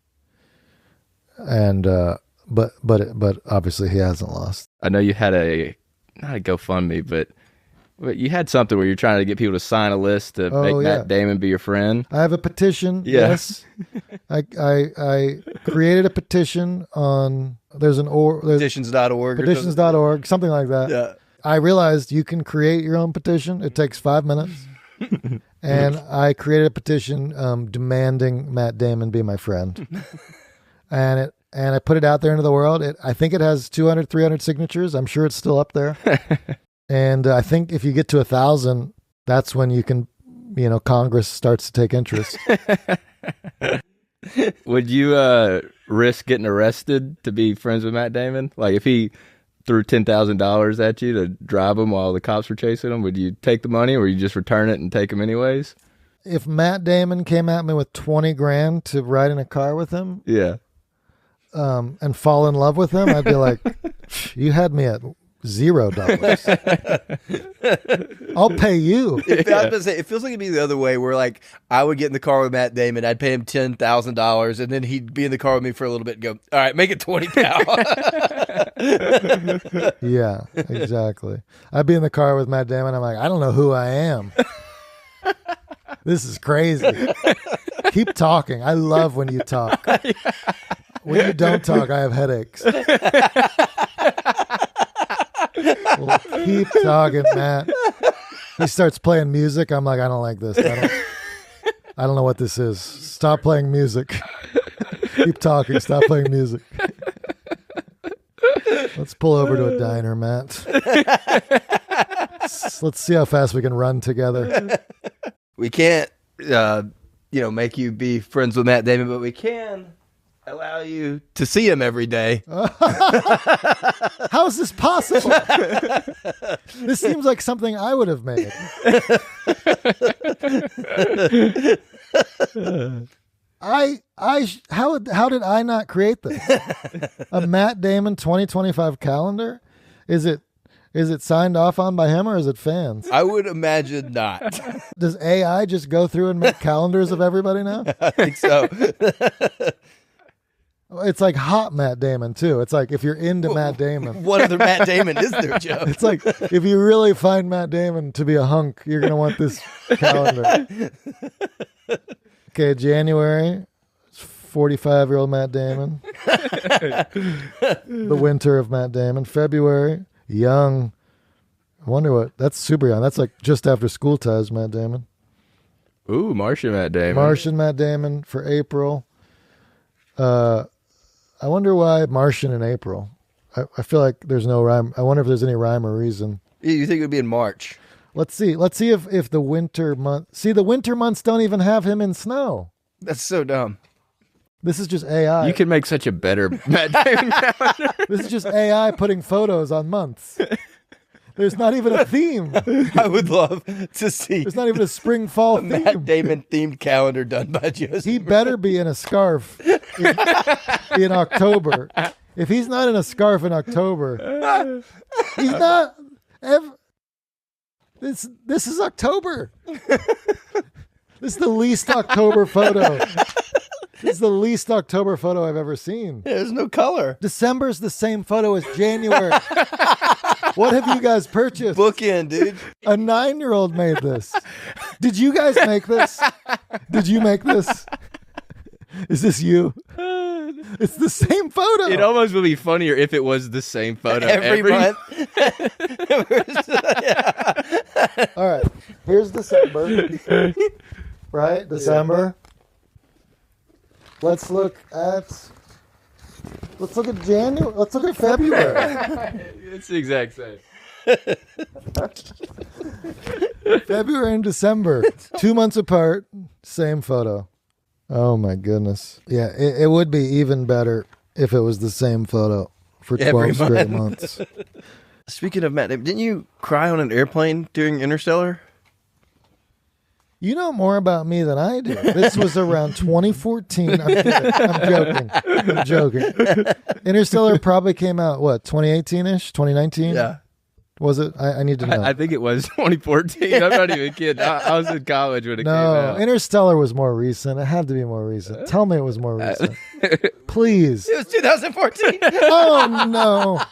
and but obviously he hasn't lost. I know you had not a GoFundMe, but you had something where you're trying to get people to sign a list to make Matt Damon be your friend. I have a petition. Yeah. Yes, I created a petition on there's Petitions.org. petitions.org, something like that. Yeah. I realized you can create your own petition. It takes 5 minutes. And I created a petition demanding Matt Damon be my friend. And I put it out there into the world. I think it has 200, 300 signatures. I'm sure it's still up there. And I think if you get to 1,000, that's when you can, Congress starts to take interest. Would you risk getting arrested to be friends with Matt Damon? Like if he threw $10,000 at you to drive him while the cops were chasing him, would you take the money or would you just return it and take him anyways? If Matt Damon came at me with 20 grand to ride in a car with him, yeah, and fall in love with him, I'd be like, you had me at $0. I'll pay you. I was about to say, it feels like it'd be the other way, where like I would get in the car with Matt Damon, I'd pay him $10,000, and then he'd be in the car with me for a little bit and go, "All right, make it 20 now." Yeah, exactly. I'd be in the car with Matt Damon. I'm like, I don't know who I am. This is crazy. Keep talking. I love when you talk. When you don't talk, I have headaches. Well, keep talking, Matt. He starts playing music. I'm like, I don't like this. I don't know what this is. Stop playing music. Keep talking. Stop playing music. Let's pull over to a diner, Matt. Let's see how fast we can run together. We can't, make you be friends with Matt Damon, but we can allow you to see him every day. How is this possible? This seems like something I would have made. How did I not create this? A Matt Damon 2025 calendar? Is it signed off on by him or is it fans? I would imagine not. Does AI just go through and make calendars of everybody now? I think so. It's like hot Matt Damon too. It's like if you're into Matt Damon. What other Matt Damon is there, Joe? It's like if you really find Matt Damon to be a hunk, you're going to want this calendar. Okay, January, 45-year-old Matt Damon. The winter of Matt Damon. February, young. I wonder what, that's super young. That's like just after school ties, Matt Damon. Ooh, Martian Matt Damon. Martian Matt Damon for April. I wonder why Martian in April. I feel like there's no rhyme. I wonder if there's any rhyme or reason. You think it would be in March? Let's see if the winter month. See, the winter months don't even have him in snow. That's so dumb. This is just AI. You can make such a better Matt Damon calendar. This is just AI putting photos on months. There's not even a theme. I would love to see. There's not even a spring fall a theme. Matt Damon themed calendar done by Joe. He better be in a scarf in October. If he's not in a scarf in October, he's not. This is October. This is the least October photo. This is the least October photo I've ever seen. There's no color. December's the same photo as January. What have you guys purchased? Bookend, dude. A 9-year-old made this. Did you guys make this? Did you make this? Is this you? It's the same photo. It almost would be funnier if it was the same photo every month. All right. Here's December. Right? December. Let's look at January. Let's look at February. It's the exact same. February and December, 2 months apart, same photo. Oh my goodness. Yeah, it would be even better if it was the same photo for 12 straight months. Speaking of Matt Damon, didn't you cry on an airplane during Interstellar? You know more about me than I do. This was around 2014. I'm joking. Interstellar probably came out, what, 2018-ish? 2019? Yeah. Was it? I need to know. I think it was 2014. I'm not even kidding. I was in college when it came out. Interstellar was more recent. It had to be more recent. Tell me it was more recent. Please. It was 2014. Oh, no.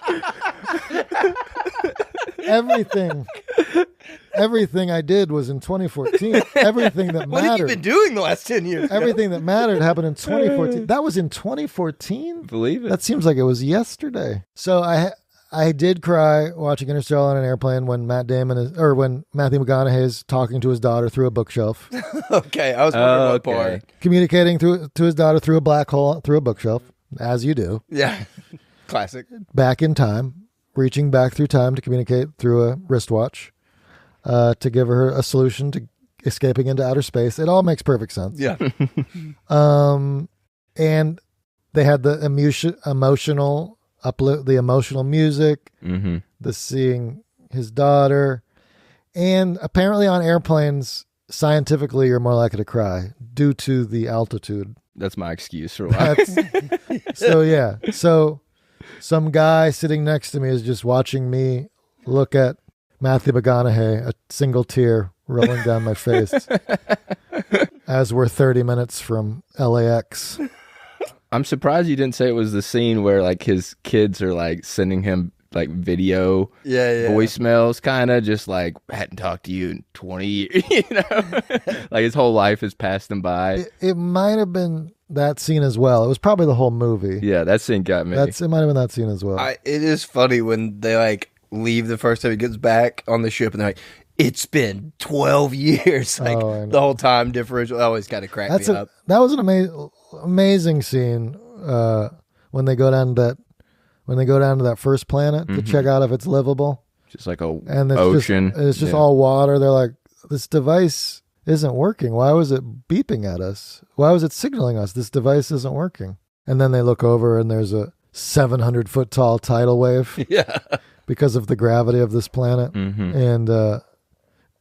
Everything I did was in 2014. Everything that mattered. What have you been doing the last 10 years? Everything that mattered happened in 2014. That was in 2014? Believe it. That seems like it was yesterday. So I did cry watching Interstellar on an airplane when when Matthew McConaughey is talking to his daughter through a bookshelf. Okay, I was wondering what part. Communicating to his daughter through a black hole, through a bookshelf, as you do. Yeah, classic. Back in time, reaching back through time to communicate through a wristwatch to give her a solution to escaping into outer space. It all makes perfect sense. Yeah. And they had the emotional music, the seeing his daughter, and apparently on airplanes, scientifically, you're more likely to cry due to the altitude. That's my excuse for why. So some guy sitting next to me is just watching me look at Matthew McConaughey, a single tear rolling down my face as we're 30 minutes from LAX. I'm surprised you didn't say it was the scene where like his kids are like sending him like video voicemails, kind of just like hadn't talked to you in 20 years, you know, like his whole life has passed him by. It might have been that scene as well. It was probably the whole movie. Yeah, that scene got me. It might have been that scene as well. It is funny when they like leave the first time he gets back on the ship and they're like, it's been 12 years. Like the whole time differential always kind of cracked me up. That was an amazing scene when they go down to that first planet to check out if it's livable. Just like a ocean. It's just all water. They're like, this device isn't working. Why was it beeping at us? Why was it signaling us? This device isn't working. And then they look over and there's a 700-foot tall tidal wave. Yeah. Because of the gravity of this planet. And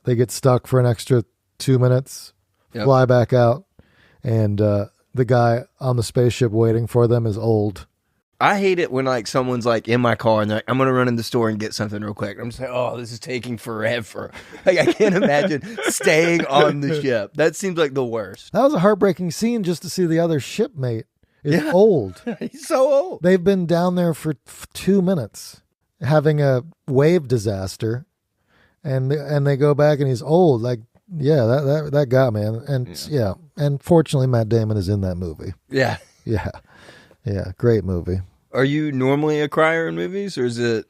they get stuck for an extra 2 minutes, fly back out, and the guy on the spaceship waiting for them is old. I hate it when like someone's like in my car and they're like, I'm going to run in the store and get something real quick. I'm just like, oh, this is taking forever. Like I can't imagine staying on the ship. That seems like the worst. That was a heartbreaking scene just to see the other shipmate is old. He's so old. They've been down there for 2 minutes having a wave disaster, and they go back and he's old. Like, yeah, that got me. And fortunately Matt Damon is in that movie. Yeah. Yeah, great movie. Are you normally a crier in movies, or is it?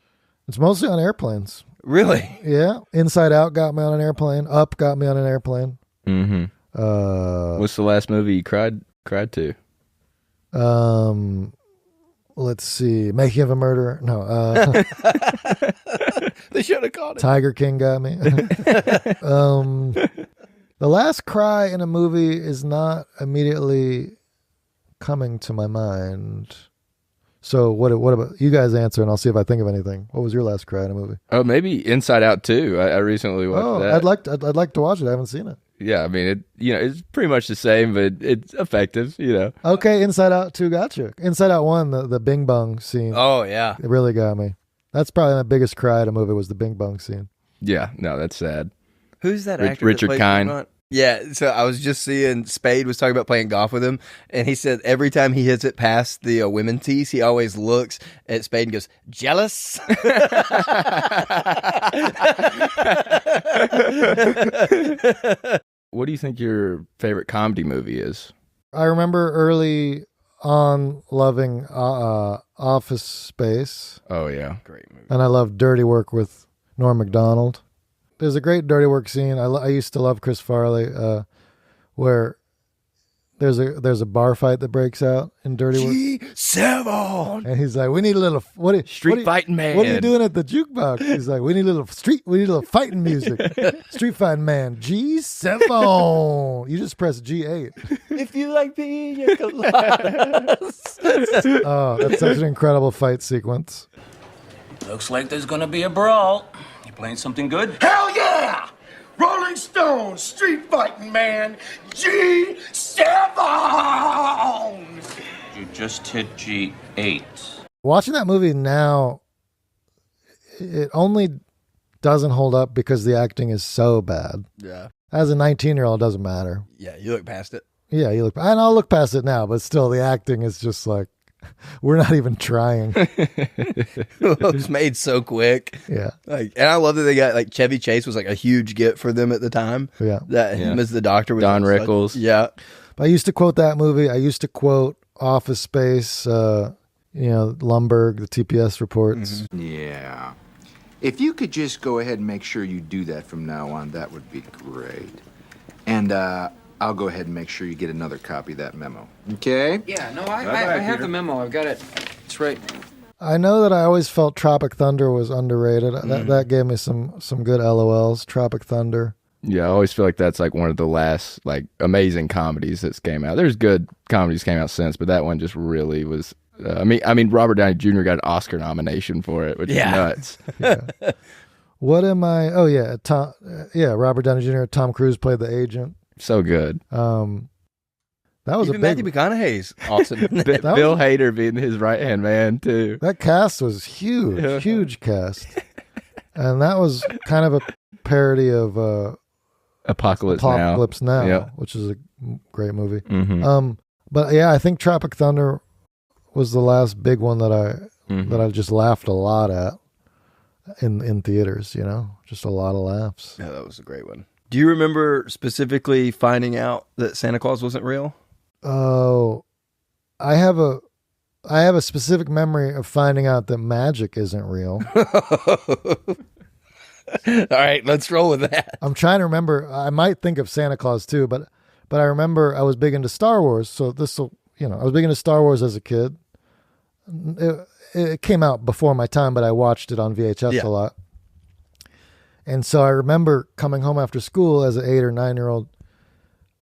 It's mostly on airplanes. Really? Yeah. Inside Out got me on an airplane. Up got me on an airplane. What's the last movie you cried to? Let's see. Making of a Murderer. No. They should have called it. Tiger King got me. The last cry in a movie is not immediately coming to my mind. So what about you guys answer and I'll see if I think of anything. What was your last cry in a movie? Oh, maybe Inside Out 2. I recently watched that. I'd like to watch it. I haven't seen it. Yeah, I mean it's pretty much the same, but it's effective, Okay, Inside Out 2 got you. Inside Out 1, the Bing Bong scene. Oh yeah. It really got me. That's probably my biggest cry in a movie was the Bing Bong scene. Yeah, no, that's sad. Who's that actor? Richard Kind. Yeah, so I was just seeing Spade was talking about playing golf with him, and he said every time he hits it past the women tees, he always looks at Spade and goes, jealous? What do you think your favorite comedy movie is? I remember early on loving Office Space. Oh, yeah. Great movie. And I love Dirty Work with Norm Macdonald. There's a great Dirty Work scene. I used to love Chris Farley, where there's a bar fight that breaks out in Dirty Work. G7! And he's like, we need a little Street fighting man. What are you doing at the jukebox? He's like, we need a little fighting music. Street fighting man. G7. You just press G8. If you like pina coladas. Oh, that's such an incredible fight sequence. Looks like there's gonna be a brawl. You playing something good? Hell yeah! Rolling Stones, street fighting man, G7! You just hit G8. Watching that movie now, it only doesn't hold up because the acting is so bad. Yeah. As a 19-year-old, it doesn't matter. Yeah, you look past it. Yeah, and I'll look past it now, but still, the acting is just like, we're not even trying. It was made so quick. Yeah. And I love that they got, like, Chevy Chase was, like, a huge get for them at the time. Yeah. That him as the doctor was Don Rickles. Yeah. But I used to quote that movie. I used to quote Office Space, Lumbergh, the TPS reports. Mm-hmm. Yeah. If you could just go ahead and make sure you do that from now on, that would be great. And I'll go ahead and make sure you get another copy of that memo. Okay? Yeah, no, I have the memo. I've got it. It's right. I know that I always felt Tropic Thunder was underrated. That gave me some good LOLs. Tropic Thunder. Yeah, I always feel like that's like one of the last like amazing comedies that's came out. There's good comedies came out since, but that one just really was. I mean, Robert Downey Jr. got an Oscar nomination for it, which is nuts. Yeah. What am I? Oh yeah, Robert Downey Jr. Tom Cruise played the agent. So good. That was Even a big. Matthew McConaughey's awesome. Bill Hader being his right hand man too. That cast was huge, huge cast, and that was kind of a parody of Apocalypse Now, Yep. which is a great movie. Mm-hmm. But yeah, I think Tropic Thunder was the last big one that I just laughed a lot at in theaters. Just a lot of laughs. Yeah, that was a great one. Do you remember specifically finding out that Santa Claus wasn't real? Oh, I have a specific memory of finding out that magic isn't real. All right, let's roll with that. I'm trying to remember. I might think of Santa Claus too, but I remember I was big into Star Wars. So I was big into Star Wars as a kid. It came out before my time, but I watched it on VHS a lot. And so I remember coming home after school as an 8 or 9-year-old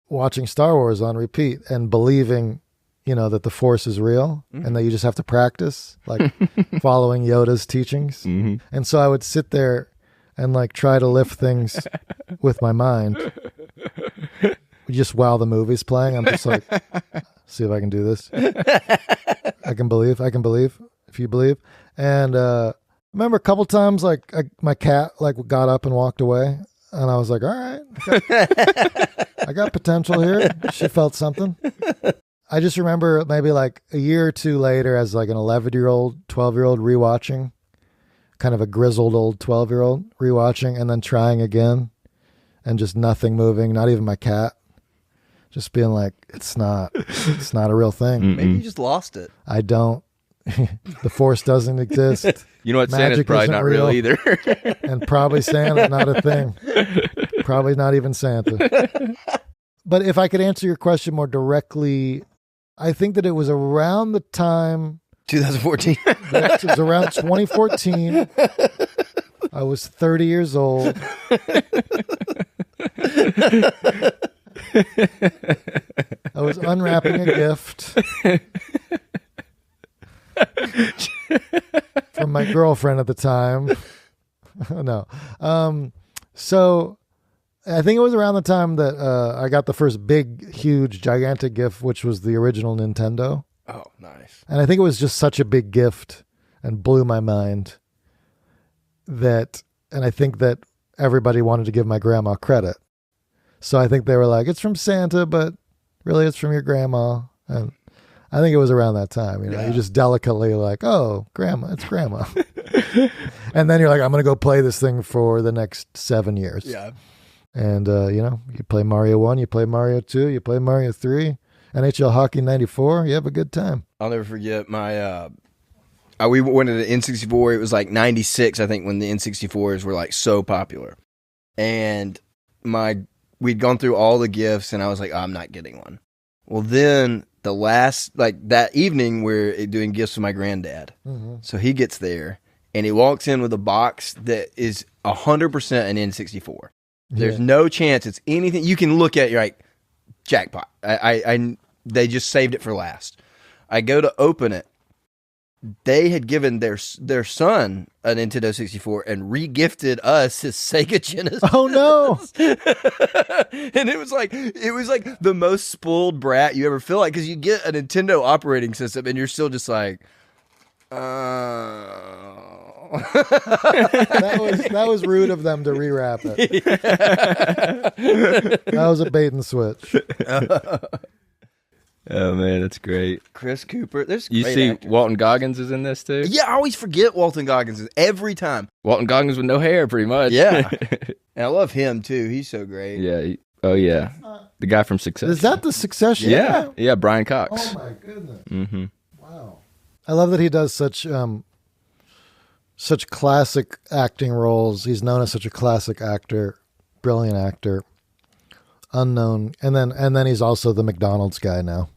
watching Star Wars on repeat and believing, that the Force is real and that you just have to practice, like following Yoda's teachings. Mm-hmm. And so I would sit there and like try to lift things with my mind just while the movie's playing. I'm just like, see if I can do this. I can believe if you believe. And, remember a couple times, like my cat like got up and walked away, and I was like, "All right, I got potential here." She felt something. I just remember maybe like a year or two later, as like an 11-year-old, 12-year-old rewatching, kind of a grizzled old 12-year-old rewatching, and then trying again, and just nothing moving, not even my cat, just being like, "It's not a real thing." Mm-mm. Maybe you just lost it. I don't. The Force doesn't exist. You know what? Santa's Magic probably isn't not real either. And probably Santa, not a thing. Probably not even Santa. But if I could answer your question more directly, I think that it was around the time 2014. it was around 2014. I was 30 years old. I was unwrapping a gift from my girlfriend at the time. No. So I think it was around the time that I got the first big, huge, gigantic gift, which was the original Nintendo. Oh, nice. And I think it was just such a big gift and blew my mind and I think that everybody wanted to give my grandma credit. So I think they were like, it's from Santa, but really it's from your grandma. And I think it was around that time, you just delicately like, oh, grandma, it's grandma. And then you're like, I'm going to go play this thing for the next 7 years. Yeah. And, you play Mario 1, you play Mario 2, you play Mario 3, NHL Hockey 94, you have a good time. I'll never forget my, we went to the N64. It was like 96, I think, when the N64s were like so popular. And we'd gone through all the gifts and I was like, oh, I'm not getting one. Well, then the last, like that evening, we're doing gifts with my granddad. Mm-hmm. So he gets there and he walks in with a box that is 100% an N64. There's no chance it's anything you can look at. You're like, jackpot. They just saved it for last. I go to open it they had given their son a Nintendo 64 and re-gifted us his Sega Genesis. Oh no! And it was like the most spoiled brat you ever feel like, because you get a Nintendo operating system and you're still just like, that was rude of them to rewrap it. That was a bait and switch. Oh man, that's great. Chris Cooper. There's You great see, actors. Walton Goggins is in this too. Yeah, I always forget Walton Goggins is every time. Walton Goggins with no hair, pretty much. Yeah, and I love him too. He's so great. Yeah. Oh yeah, the guy from Succession. Is that the Succession? Yeah, Brian Cox. Oh my goodness! Mm-hmm. Wow, I love that he does such classic acting roles. He's known as such a classic actor, brilliant actor, unknown, and then he's also the McDonald's guy now.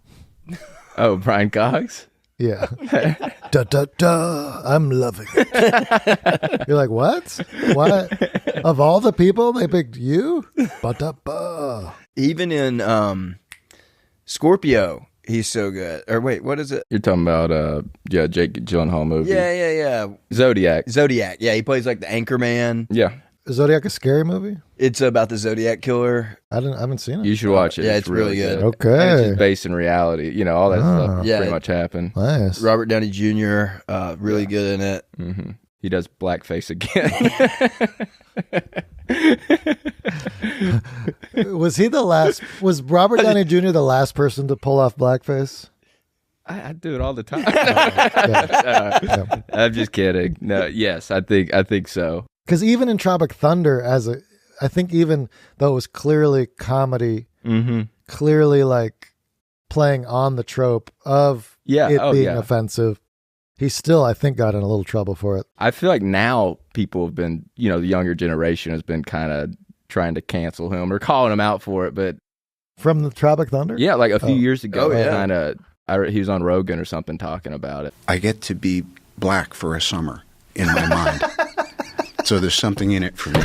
Oh, Brian Cox. Yeah. Da da da. I'm loving it. You're like, what? What? Of all the people, they picked you? Ba da ba. Even in Scorpio, he's so good. Or wait, what is it? You're talking about Jake Gyllenhaal movie. Yeah. Zodiac. Yeah, he plays like the anchor man. Yeah. Is Zodiac a scary movie? It's about the Zodiac killer. I haven't seen it. You should watch it. Yeah, it's really good. And it's Okay. just based in reality. You know, all that stuff Yeah. pretty much happened. Nice. Robert Downey Jr. Really good in it. Mm-hmm. He does blackface again. Was Robert Downey Jr. the last person to pull off blackface? I do it all the time. Yeah. I'm just kidding. No, yes, I think so. Because even in Tropic Thunder, I think even though it was clearly comedy, clearly like playing on the trope of it being offensive, he still, I think, got in a little trouble for it. I feel like now people have been, the younger generation has been kind of trying to cancel him or calling him out for it. But From the Tropic Thunder? yeah, like a few years ago, yeah. he was on Rogan or something talking about it. I get to be black for a summer in my mind. So there's something in it for me.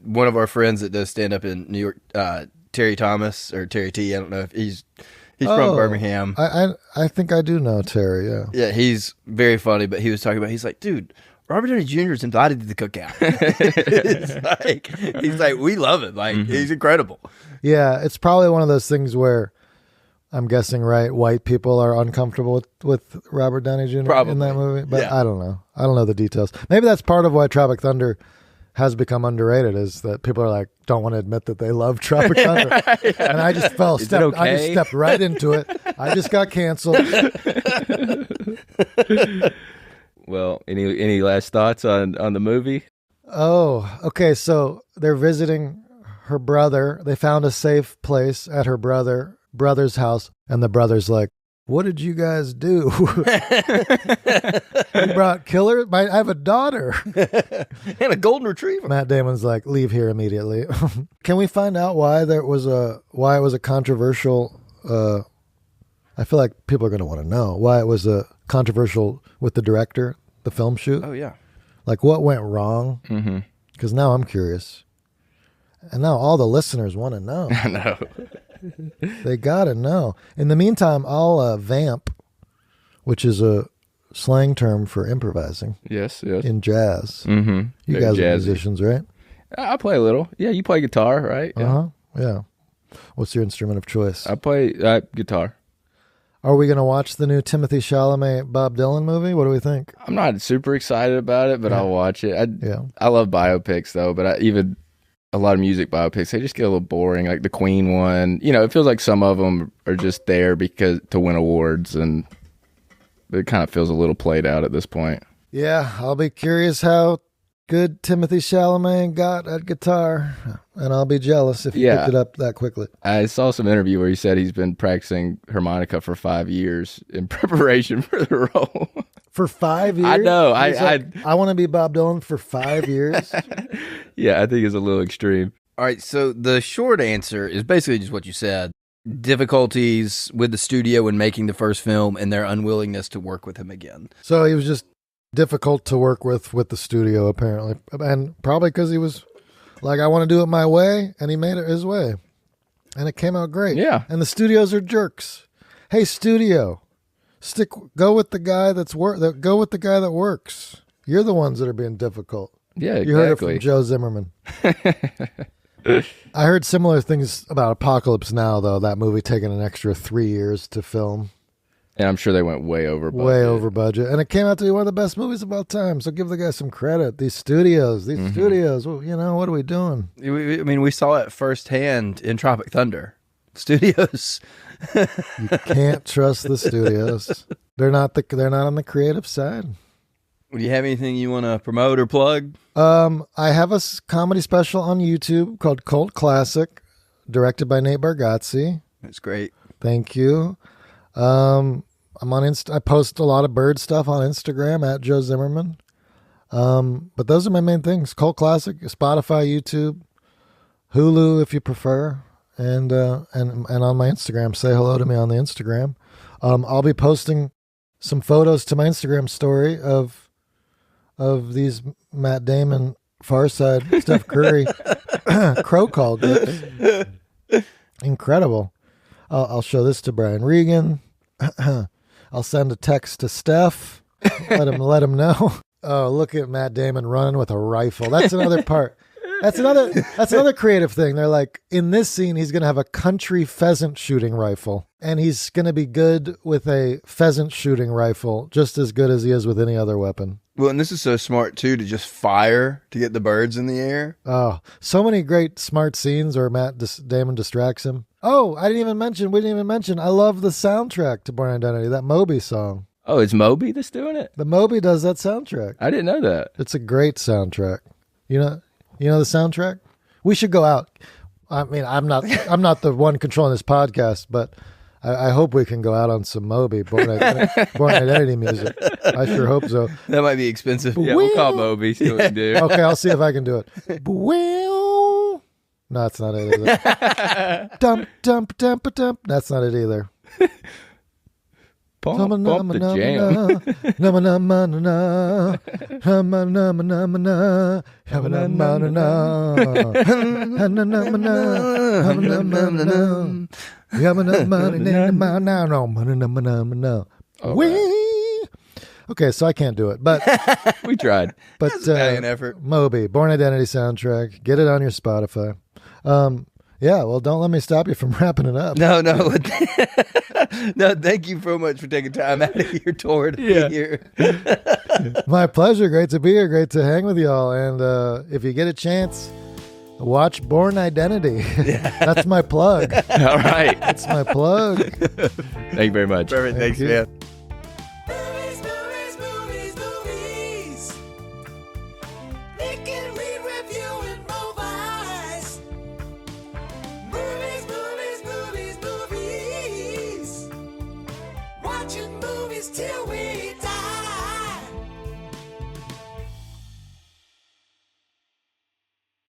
One of our friends that does stand up in New York, Terry Thomas or Terry T. I don't know if he's from Birmingham. I think I do know Terry, yeah. Yeah, he's very funny, but he was talking about, he's like, dude, Robert Downey Jr. is invited to the cookout. he's like, we love him. Like, he's incredible. Yeah, it's probably one of those things where I'm guessing, right, white people are uncomfortable with Robert Downey Jr. in that movie. But yeah. I don't know. I don't know the details. Maybe that's part of why Tropic Thunder has become underrated, is that people are like, don't want to admit that they love Tropic Thunder. And I just I just stepped right into it. I just got canceled. Well, any last thoughts on the movie? Oh, okay. So they're visiting her brother. They found a safe place at her brother's house, and the brother's like, what did you guys do? You brought killer? I have a daughter. And a golden retriever. Matt Damon's like, leave here immediately. Can we find out why it was a controversial, I feel like people are going to want to know why it was a controversial with the director, the film shoot. Oh, yeah. Like, what went wrong? Mm-hmm. Because now I'm curious. And now all the listeners want to know. I know. They got to know. In the meantime, I'll vamp, which is a slang term for improvising Yes. in jazz. Mm-hmm. You guys are musicians, right? I play a little. Yeah, you play guitar, right? Yeah. Uh-huh. Yeah. What's your instrument of choice? I play guitar. Are we going to watch the new Timothy Chalamet Bob Dylan movie? What do we think? I'm not super excited about it, but I'll watch it. I love biopics, though, but even a lot of music biopics, they just get a little boring. Like the Queen one, it feels like some of them are just there because to win awards, and it kind of feels a little played out at this point. Yeah, I'll be curious how good Timothy Chalamet got at guitar, and I'll be jealous if he picked it up that quickly. I saw some interview where he said he's been practicing harmonica for 5 years in preparation for the role. For 5 years? I know. I want to be Bob Dylan for 5 years. Yeah, I think it's a little extreme. All right, so the short answer is basically just what you said. Difficulties with the studio when making the first film and their unwillingness to work with him again. So he was just difficult to work with the studio, apparently. And probably because he was like, I want to do it my way, and he made it his way. And it came out great. Yeah. And the studios are jerks. Hey, studio, Go with the guy go with the guy that works. You're the ones that are being difficult. Yeah, exactly. You heard it from Joe Zimmerman. I heard similar things about Apocalypse Now, though. That movie taking an extra 3 years to film. And I'm sure they went way over budget. Way over budget. And it came out to be one of the best movies of all time. So give the guy some credit. These studios, well, what are we doing? We saw it firsthand in Tropic Thunder. Studios. You can't trust the studios. They're not on the creative side. Do you have anything you want to promote or plug? I have a comedy special on YouTube called Cult Classic, directed by Nate Bargatze. That's great. Thank you. I'm on I post a lot of bird stuff on Instagram at Joe Zimmerman. But those are my main things. Cult Classic, Spotify, YouTube, Hulu if you prefer, and on my Instagram. Say hello to me on the Instagram. I'll be posting some photos to my Instagram story of these Matt Damon, Far Side, Steph Curry crow call gifts. Incredible. I'll show this to Brian Regan. I'll send a text to Steph. Let him know. Oh, look at Matt Damon running with a rifle. That's another part. That's another creative thing. They're like, in this scene, he's going to have a country pheasant shooting rifle. And he's going to be good with a pheasant shooting rifle, just as good as he is with any other weapon. Well, and this is so smart, too, to just fire to get the birds in the air. Oh, so many great smart scenes where Matt Damon distracts him. Oh, we didn't even mention, I love the soundtrack to Bourne Identity, that Moby song. Oh, it's Moby that's doing it? The Moby does that soundtrack. I didn't know that. It's a great soundtrack. You know the soundtrack? We should go out. I mean, I'm not the one controlling this podcast, but I hope we can go out on some Moby, Bourne Identity music. I sure hope so. That might be expensive. Yeah, we'll call Moby, see what we can do. Okay, I'll see if I can do it. No, that's not it either. Dump, dump, dump, dump. That's not it either. Pump the jam. Okay, so I can't do it, but we tried. But an effort. Moby, Bourne Identity soundtrack. Get it on your Spotify. Yeah, well, don't let me stop you from wrapping it up. No. No, thank you so much for taking time out of your tour to be here. My pleasure. Great to be here. Great to hang with y'all. And if you get a chance, watch Bourne Identity. That's my plug. All right. That's my plug. Thank you very much. Perfect. Thanks, man.